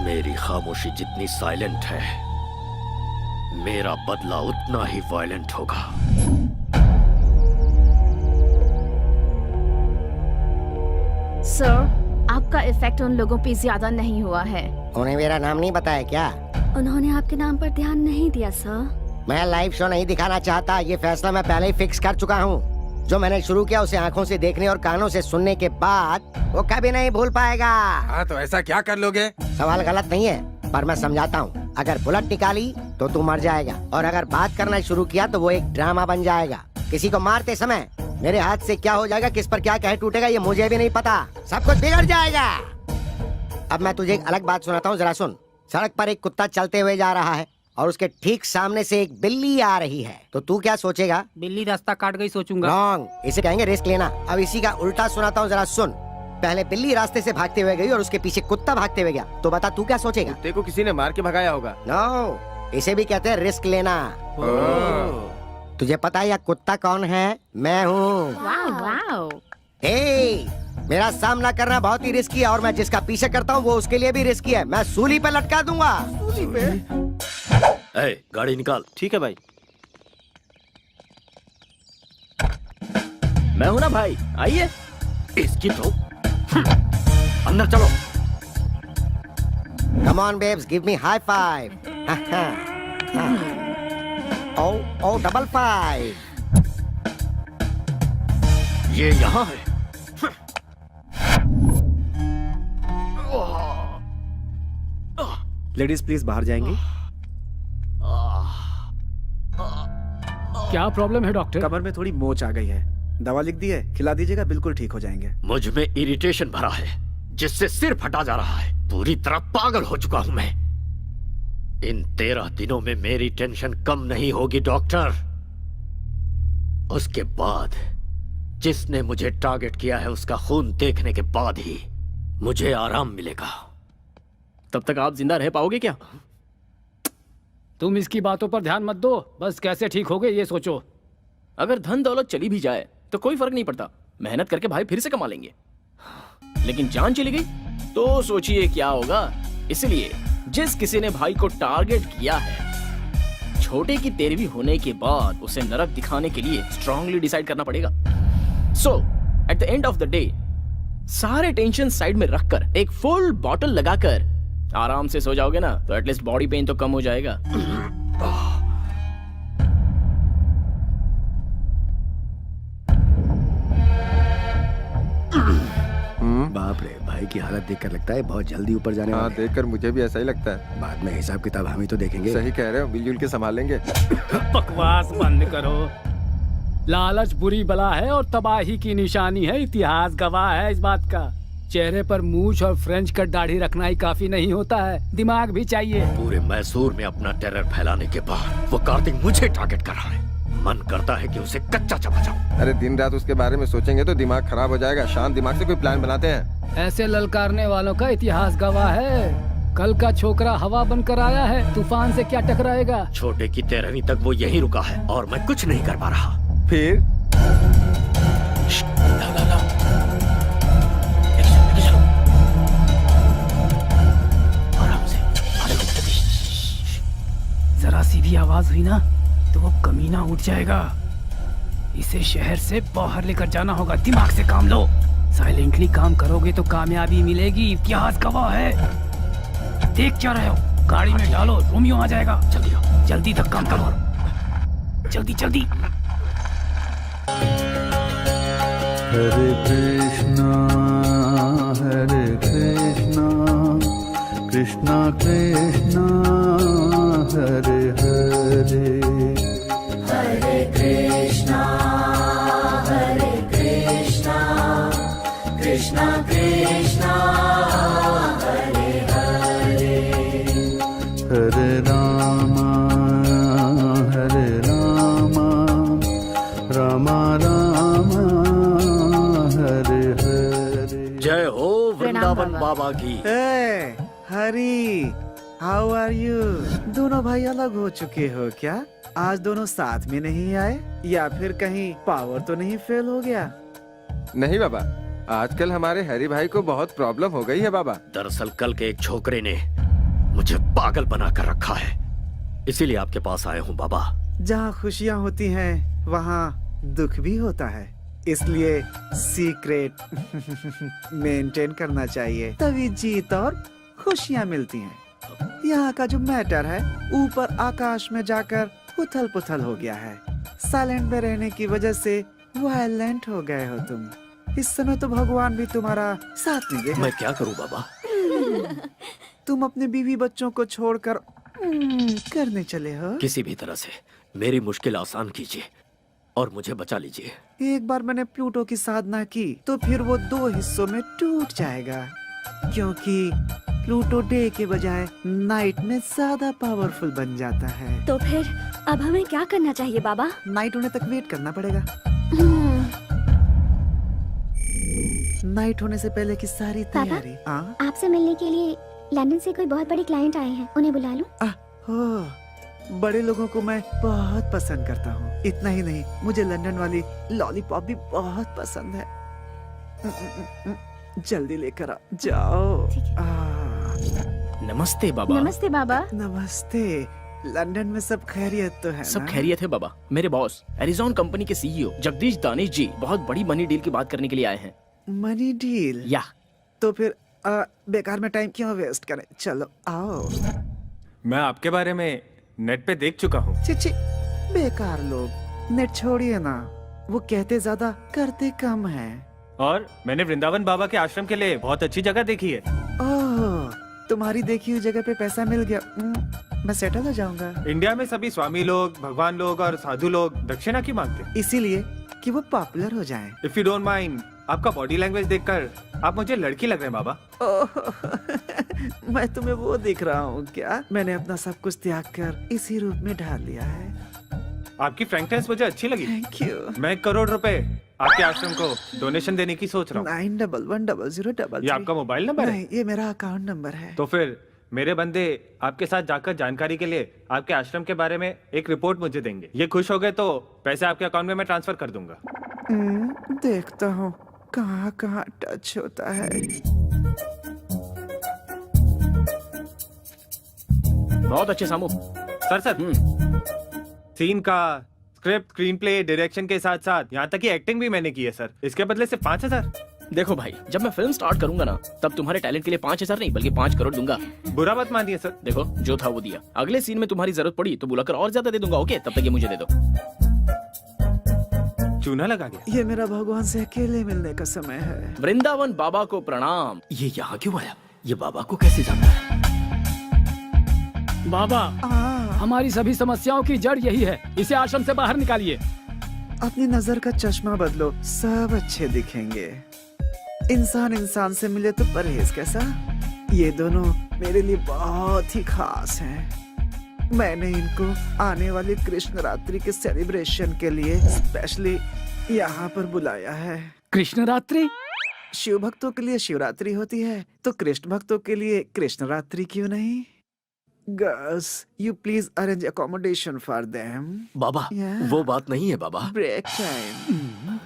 मेरी खामोशी जितनी साइलेंट है, मेरा बदला उतना ही वायलेंट होगा। सर, आपका इफेक्ट उन लोगों पे ज्यादा नहीं हुआ है। उन्हें मेरा नाम नहीं बताया क्या? उन्होंने आपके नाम पर ध्यान नहीं दिया सर। मैं लाइव शो नहीं दिखाना चाहता, ये फैसला मैं पहले ही फिक्स कर चुका हूँ। जो मैंने शुरू किया उसे आंखों से देखने और कानों से सुनने के बाद वो कभी नहीं भूल पाएगा। हाँ तो ऐसा क्या कर लोगे? सवाल गलत नहीं है, पर मैं समझाता हूँ। अगर बुलेट निकाली तो तू मर जाएगा, और अगर बात करना शुरू किया तो वो एक ड्रामा बन जाएगा। किसी को मारते समय मेरे हाथ से क्या हो जाएगा, किस पर क्या कहे टूटेगा, ये मुझे भी नहीं पता। सब कुछ बिगड़ जाएगा। अब मैं तुझे एक अलग बात सुनाता हूँ, जरा सुन। सड़क पर एक कुत्ता चलते हुए जा रहा है और उसके ठीक सामने से एक बिल्ली आ रही है, तो तू क्या सोचेगा? बिल्ली रास्ता काट गई सोचूंगा। रॉन्ग, इसे कहेंगे रिस्क लेना। अब इसी का उल्टा सुनाता हूँ, जरा सुन। पहले बिल्ली रास्ते से भागते हुए गई और उसके पीछे कुत्ता भागते हुए गया, तो बता तू क्या सोचेगा? कुत्ते को किसी ने मार के भगाया होगा। नो, इसे भी कहते हैं रिस्क लेना। तुझे पता है यह कुत्ता कौन है? मैं हूँ। मेरा सामना करना बहुत ही रिस्की है, और मैं जिसका पीछे करता हूँ वो उसके लिए भी रिस्की है। मैं सूली पे लटका दूंगा। सूली पे? ए, गाड़ी निकाल। ठीक है भाई। मैं हूं ना भाई, आइए। इसकी तो अंदर चलो। Come on babes, give me high five. Oh, double five. ये यहाँ है। लेडीज प्लीज बाहर जाएंगी। क्या प्रॉब्लम है डॉक्टर? कमर में थोड़ी मोच आ गई है, दवा लिख दी है, खिला दीजिएगा, बिल्कुल ठीक हो जाएंगे। मुझ में इरिटेशन भरा है, जिससे सिर फटा जा रहा है। पूरी तरह पागल हो चुका हूं मैं। इन 13 दिनों में मेरी टेंशन कम नहीं होगी डॉक्टर। उसके बाद जिसने मुझे टारगेट किया है उसका खून देखने के बाद ही मुझे आराम मिलेगा। तब तक आप जिंदा रह पाओगे क्या? तुम इसकी बातों पर ध्यान मत दो, बस कैसे ठीक होगे ये सोचो। अगर धन दौलत चली भी जाए तो कोई फर्क नहीं पड़ता, मेहनत करके भाई फिर से कमा लेंगे। लेकिन जान चली गई तो सोचिए क्या होगा। इसलिए जिस किसी ने भाई को टारगेट किया है, छोटे की 13वीं होने के बाद उसे नरक दिखाने के लिए स्ट्रांगली डिसाइड करना पड़ेगा। So at the end of the day सारे टेंशन साइड में रखकर एक फुल बॉटल लगाकर आराम से सो जाओगे ना, तो एटलीस्ट बॉडी पेन तो कम हो जाएगा। बाप रे, भाई की हालत देखकर लगता है बहुत जल्दी ऊपर जाने हाँ, वाले हैं। देखकर मुझे भी ऐसा ही लगता है। बाद में हिसाब किताब हम ही तो देखेंगे। सही कह रहे हो, मिलजुल के संभालेंगे। बकवास बंद करो। लालच बुरी बला है और तबाही की निशानी है, इतिहास गवाह है इस बात का। चेहरे पर मूछ और फ्रेंच कट दाढ़ी रखना ही काफी नहीं होता है, दिमाग भी चाहिए। पूरे मैसूर में अपना टेरर फैलाने के बाद वो कार्तिक मुझे टारगेट कर रहा है। मन करता है कि उसे कच्चा चबा जाऊं। अरे दिन रात उसके बारे में सोचेंगे तो दिमाग खराब हो जाएगा। शांत दिमाग से कोई प्लान बनाते हैं। ऐसे ललकारने वालों का इतिहास गवाह है। कल का छोकरा हवा बनकर आया है, तूफान से क्या टकराएगा। छोटे की 13वीं तक वो यहीं रुका है और मैं कुछ नहीं कर पा रहा। फिर आराम से। जरा सी भी आवाज हुई ना तो वो कमीना उठ जाएगा। इसे शहर से बाहर लेकर जाना होगा। दिमाग से काम लो। साइलेंटली काम करोगे तो कामयाबी मिलेगी, इतिहास गवाह है। देख क्या रहे हो, गाड़ी में डालो, रोमियो आ जाएगा। जल्दी आओ। जल्दी तक काम करो, जल्दी जल्दी। हरे कृष्णा कृष्णा कृष्णा हरे हरे, हरे कृष्णा कृष्णा कृष्णा हरे हरे, हरे राम राम राम हरे हरे। जय हो वृंदावन बाबा की। हरी, हाउ आर यू? दोनों भाई अलग हो चुके हो क्या? आज दोनों साथ में नहीं आए, या फिर कहीं पावर तो नहीं फेल हो गया? नहीं बाबा, आजकल हमारे हरी भाई को बहुत प्रॉब्लम हो गई है बाबा। दरअसल कल के एक छोकरे ने मुझे पागल बना कर रखा है, इसीलिए आपके पास आया हूँ बाबा। जहाँ खुशियाँ होती हैं वहाँ दुख भी होता है, इसलिए सीक्रेट मेंटेन करना चाहिए, तभी जीत और खुशियाँ मिलती हैं। यहाँ का जो मैटर है ऊपर आकाश में जाकर उथल पुथल हो गया है। साइलेंट में रहने की वजह से वायलेंट हो गए हो तुम। इस समय तो भगवान भी तुम्हारा साथ नहीं देगा। मैं क्या करूँ बाबा? तुम अपने बीवी बच्चों को छोड़कर करने चले हो। किसी भी तरह से मेरी मुश्किल आसान कीजिए और मुझे बचा लीजिए। एक बार मैंने प्लूटो की साधना की तो फिर वो 2 हिस्सों में टूट जाएगा, क्योंकि प्लूटो डे के बजाय नाइट में ज्यादा पावरफुल बन जाता है। तो फिर अब हमें क्या करना चाहिए बाबा? नाइट होने तक वेट करना पड़ेगा। नाइट होने से पहले की सारी तैयारी। आपसे मिलने के लिए लंदन से कोई बहुत बड़े क्लाइंट आए हैं, उन्हें बुला लूं? हो, बड़े लोगों को मैं बहुत पसंद करता हूँ। इतना ही नहीं, मुझे लंदन वाली लॉलीपॉप भी बहुत पसंद है। जल्दी लेकर आ जाओ। नमस्ते बाबा। नमस्ते बाबा। नमस्ते। लंदन में सब खैरियत तो है सब ना? खैरियत है बाबा। मेरे बॉस एरिजॉन कंपनी के सीईओ जगदीश दानिश जी बहुत बड़ी मनी डील की बात करने के लिए आए हैं। Money deal? या तो फिर बेकार में टाइम क्यों वेस्ट करें, चलो आओ। मैं आपके बारे में नेट पे देख चुका हूँ। चिची, बेकार लोग, नेट छोड़िए ना, वो कहते ज्यादा करते कम है। और मैंने वृंदावन बाबा के आश्रम के लिए बहुत अच्छी जगह देखी है। ओह, तुम्हारी देखी हुई जगह पे पैसा मिल गया, मैं सेटल हो जाऊंगा। इंडिया में सभी स्वामी लोग, भगवान लोग और साधु लोग दक्षिणा की मांगते हैं, इसीलिए कि वो पॉपुलर हो जाएं। इफ यू डोंट माइंड, आपका बॉडी लैंग्वेज देखकर आप मुझे लड़की लग रहे हैं बाबा। मैं तुम्हें वो दिख रहा हूँ क्या? मैंने अपना सब कुछ त्याग कर इसी रूप में ढाल लिया है। आपकी फ्रैंकनेस मुझे अच्छी लगी। Thank you. मैं 1 करोड़ रुपए आपके आश्रम को डोनेशन देने की सोच रहा हूँ। 911003। ये आपका मोबाइल नंबर है? नहीं, ये मेरा अकाउंट नंबर है। तो फिर मेरे बंदे आपके साथ जाकर जानकारी के लिए आपके आश्रम के बारे में एक रिपोर्ट मुझे देंगे। ये खुश हो गए तो पैसे आपके अकाउंट में मैं ट्रांसफर कर दूंगा। देखता हूँ कहाँ कहाँ टच होता है। बहुत अच्छे सामू। सर सीन का स्क्रिप्ट, स्क्रीन प्ले, डायरेक्शन के साथ साथ यहाँ तक कि एक्टिंग भी मैंने की है सर। इसके बदले सिर्फ 5,000। देखो भाई, जब मैं फिल्म स्टार्ट करूंगा ना तब तुम्हारे टैलेंट के लिए 5,000 नहीं बल्कि 5 करोड़ दूंगा। बुरा मत मानिए सर। देखो जो था वो दिया, अगले सीन में तुम्हारी जरूरत पड़ी तो बुलाकर और ज्यादा दे दूंगा। ओके, तब तक ये मुझे दे दो। चूना लगा गया। ये मेरा भगवान से अकेले मिलने का समय है। वृंदावन बाबा को प्रणाम। ये यहाँ क्यों आया? ये बाबा को कैसे जानता है? बाबा, हमारी सभी समस्याओं की जड़ यही है, इसे आश्रम से बाहर निकालिए। अपनी नजर का चश्मा बदलो, सब अच्छे दिखेंगे। इंसान इंसान से मिले तो परहेज कैसा? ये दोनों मेरे लिए बहुत ही खास हैं। मैंने इनको आने वाली कृष्ण रात्रि के सेलिब्रेशन के लिए स्पेशली यहाँ पर बुलाया है। कृष्ण रात्रि? शिव भक्तों के लिए शिवरात्रि होती है, तो कृष्ण भक्तों के लिए कृष्ण रात्रि क्यों नहीं? Girls, you please arrange accommodation for them. बाबा, वो बात नहीं है बाबा। Break time.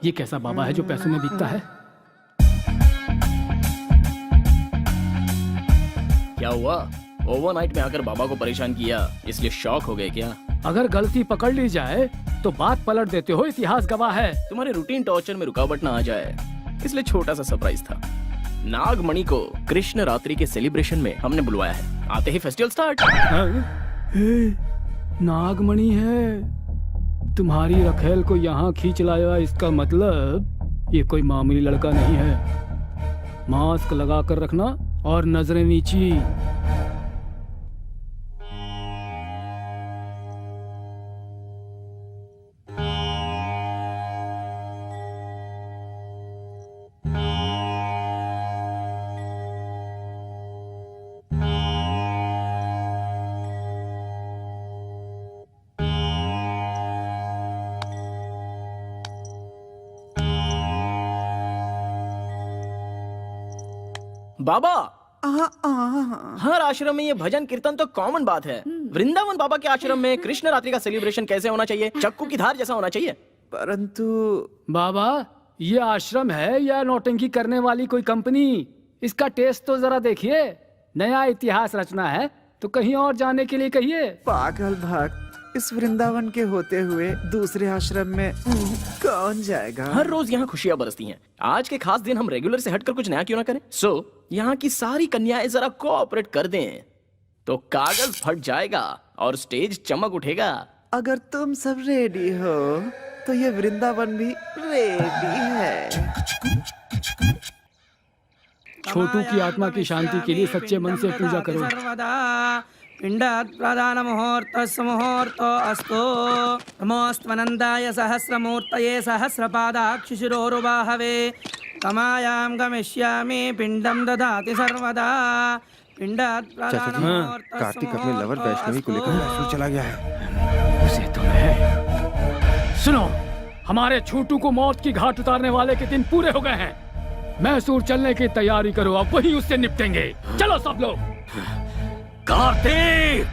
ये कैसा बाबा है जो पैसों में बिकता है? क्या हुआ? ओवरनाइट में आकर बाबा को परेशान किया, इसलिए शॉक हो गए क्या? अगर गलती पकड़ ली जाए तो बात पलट देते हो, इतिहास गवाह है। तुम्हारे रूटीन टॉर्चर में रुकावट ना आ जाए, इसलिए छोटा सा सरप्राइज था। नागमणि को कृष्ण रात्रि के सेलिब्रेशन में हमने बुलवाया है। आते ही फेस्टिवल स्टार्ट। नागमणि है, तुम्हारी रखेल को यहाँ खींच लाया, इसका मतलब ये कोई मामूली लड़का नहीं है। मास्क लगा कर रखना और नजरें नीची। बाबा, हर आश्रम में ये भजन कीर्तन तो कॉमन बात है। वृंदावन बाबा के आश्रम में कृष्ण रात्रि का सेलिब्रेशन कैसे होना चाहिए? चक्कू की धार जैसा होना चाहिए। परंतु बाबा, ये आश्रम है या नौटंकी करने वाली कोई कंपनी? इसका टेस्ट तो जरा देखिए। नया इतिहास रचना है तो कहीं और जाने के लिए कहिए। पागल भक्त, इस वृंदावन के होते हुए दूसरे आश्रम में कौन जाएगा? हर रोज यहाँ खुशियाँ बरसती हैं। आज के खास दिन हम रेगुलर से हटकर कुछ नया क्यों ना करें? यहाँ की सारी कन्याएं जरा कोऑपरेट कर दें तो कागज फट जाएगा और स्टेज चमक उठेगा। अगर तुम सब रेडी हो तो ये वृंदावन भी रेडी है। छोटू की आत्मा की शांति के लिए सच्चे मन से पूजा करो। पिंडात् प्रधान मुहूर्तस्य मुहूर्तो अस्तु। नमोऽस्त्वनन्दाय सहस्रमूर्तये सहस्रपादाक्षिशिरोरुबाहवे। कमायां गमिष्यामि पिंडं ददाति सर्वदा। पिंडात् प्रधान मुहूर्तस्य कार्तिक अपने लवर वैष्णवी को लेकर मैसूर चला गया है। उसे तुम्हें सुनो, हमारे छोटू को मौत की घाट उतारने वाले के दिन पूरे हो गए हैं। मैसूर चलने की तैयारी करो, अब वहीं उससे निपटेंगे। चलो सब लोग। कार्तिक!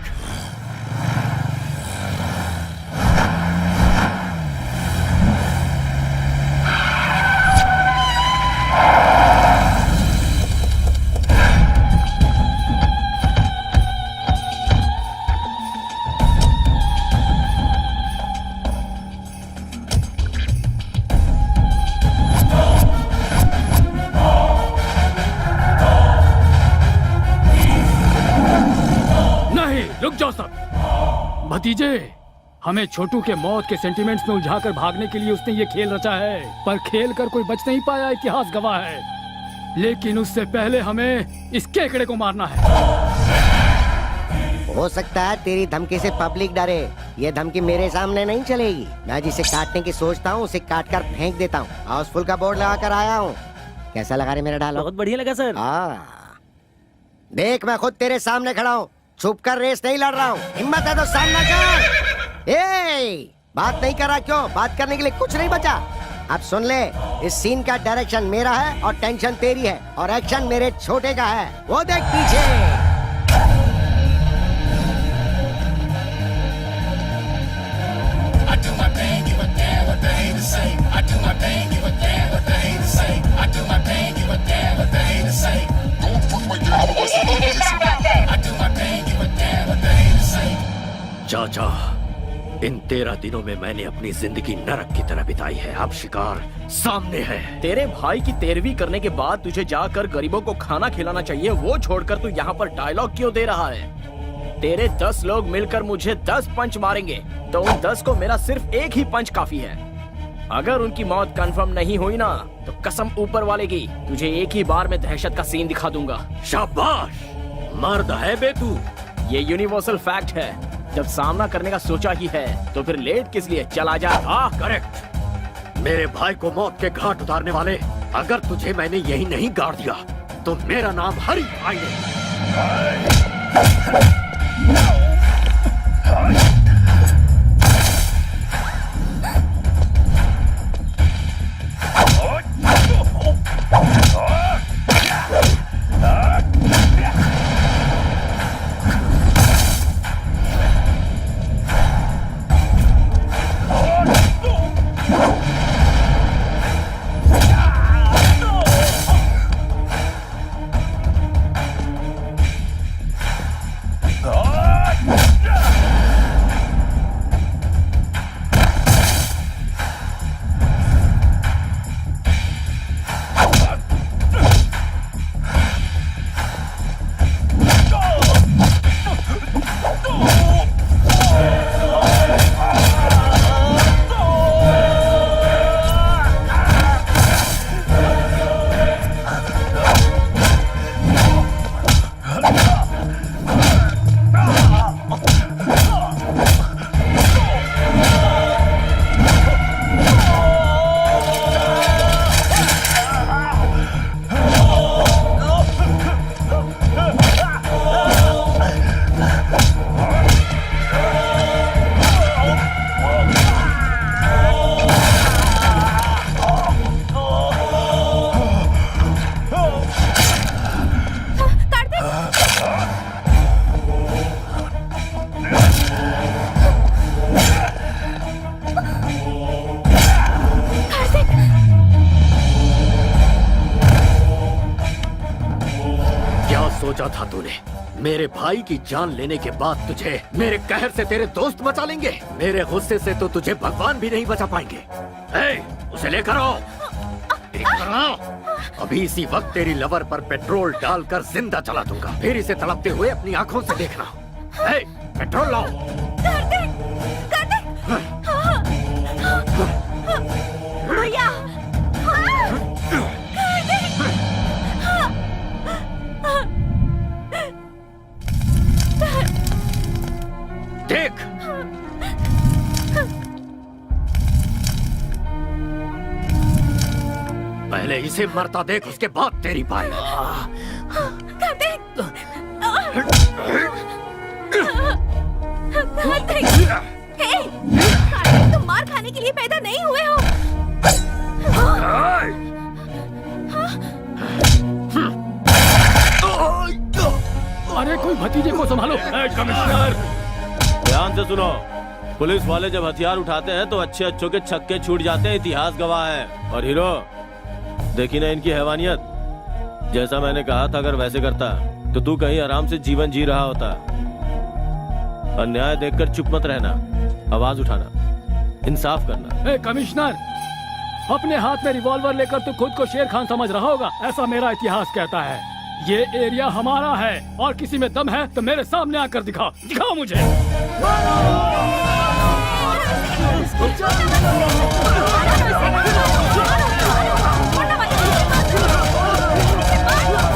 रुक जाओ सब। भतीजे, हमें छोटू के मौत के सेंटिमेंट्स में उलझाकर भागने के लिए उसने ये खेल रचा है, पर खेल कर कोई बच नहीं पाया, इतिहास गवाह है। लेकिन उससे पहले हमें इस केकड़े को मारना है। हो सकता है तेरी धमकी से पब्लिक डरे। ये धमकी मेरे सामने नहीं चलेगी। मैं जिसे काटने की सोचता हूँ उसे काट कर फेंक देता हूँ। हाउसफुल का बोर्ड लगा कर आया हूँ। कैसा लगा रे मेरा डायलॉग? बहुत बढ़िया लगा सर। देख, मैं खुद तेरे सामने खड़ा हूँ, छुप कर रेस नहीं लड़ रहा हूँ। हिम्मत है तो सामना कर। बात नहीं कर रहा क्यों? बात करने के लिए कुछ नहीं बचा। अब सुन ले, इस सीन का डायरेक्शन मेरा है और टेंशन तेरी है और एक्शन मेरे छोटे का है। वो देख पीछे। चाचा, इन 13 दिनों में मैंने अपनी जिंदगी नरक की तरह बिताई है। अब शिकार सामने है। तेरे भाई की 13वीं करने के बाद तुझे जाकर गरीबों को खाना खिलाना चाहिए, वो छोड़कर तू यहाँ पर डायलॉग क्यों दे रहा है? तेरे 10 लोग मिलकर मुझे 10 पंच मारेंगे तो उन 10 को मेरा सिर्फ एक ही पंच काफी है। अगर उनकी मौत कंफर्म नहीं हुई ना तो कसम ऊपर वाले की, तुझे एक ही बार में दहशत का सीन दिखा दूंगा। शाबाश, मर्द है बे तू। ये यूनिवर्सल फैक्ट है। जब सामना करने का सोचा ही है तो फिर लेट किस लिए? चला जा। करेक्ट। मेरे भाई को मौत के घाट उतारने वाले, अगर तुझे मैंने यही नहीं गाड़ दिया तो मेरा नाम हरि भाई है। सोचा था तूने? मेरे भाई की जान लेने के बाद तुझे मेरे कहर से तेरे दोस्त बचा लेंगे? मेरे गुस्से से तो तुझे भगवान भी नहीं बचा पाएंगे। उसे लेकर आओ, लेकर आओ। अभी इसी वक्त तेरी लवर पर पेट्रोल डालकर जिंदा जला दूंगा, फिर इसे तड़पते हुए अपनी आंखों से देखना। पेट्रोल लाओ। भैया देख, पहले इसे मरता देख, उसके बाद तेरी बारी। तुम मार खाने के लिए पैदा नहीं हुए हो। अरे कोई भतीजे को संभालो। कमिश्नर ध्यान से सुनो, पुलिस वाले जब हथियार उठाते हैं तो अच्छे अच्छों के छक्के छूट जाते हैं, इतिहास गवाह है। और हीरो, देखी ना इनकी हैवानियत। जैसा मैंने कहा था, अगर वैसे करता तो तू कहीं आराम से जीवन जी रहा होता। अन्याय देखकर चुप मत रहना, आवाज उठाना, इंसाफ करना। कमिश्नर, अपने हाथ में रिवॉल्वर लेकर तू खुद को शेर खान समझ रहा होगा, ऐसा मेरा इतिहास कहता है। ये एरिया हमारा है और किसी में दम है तो मेरे सामने आकर दिखाओ, दिखाओ मुझे।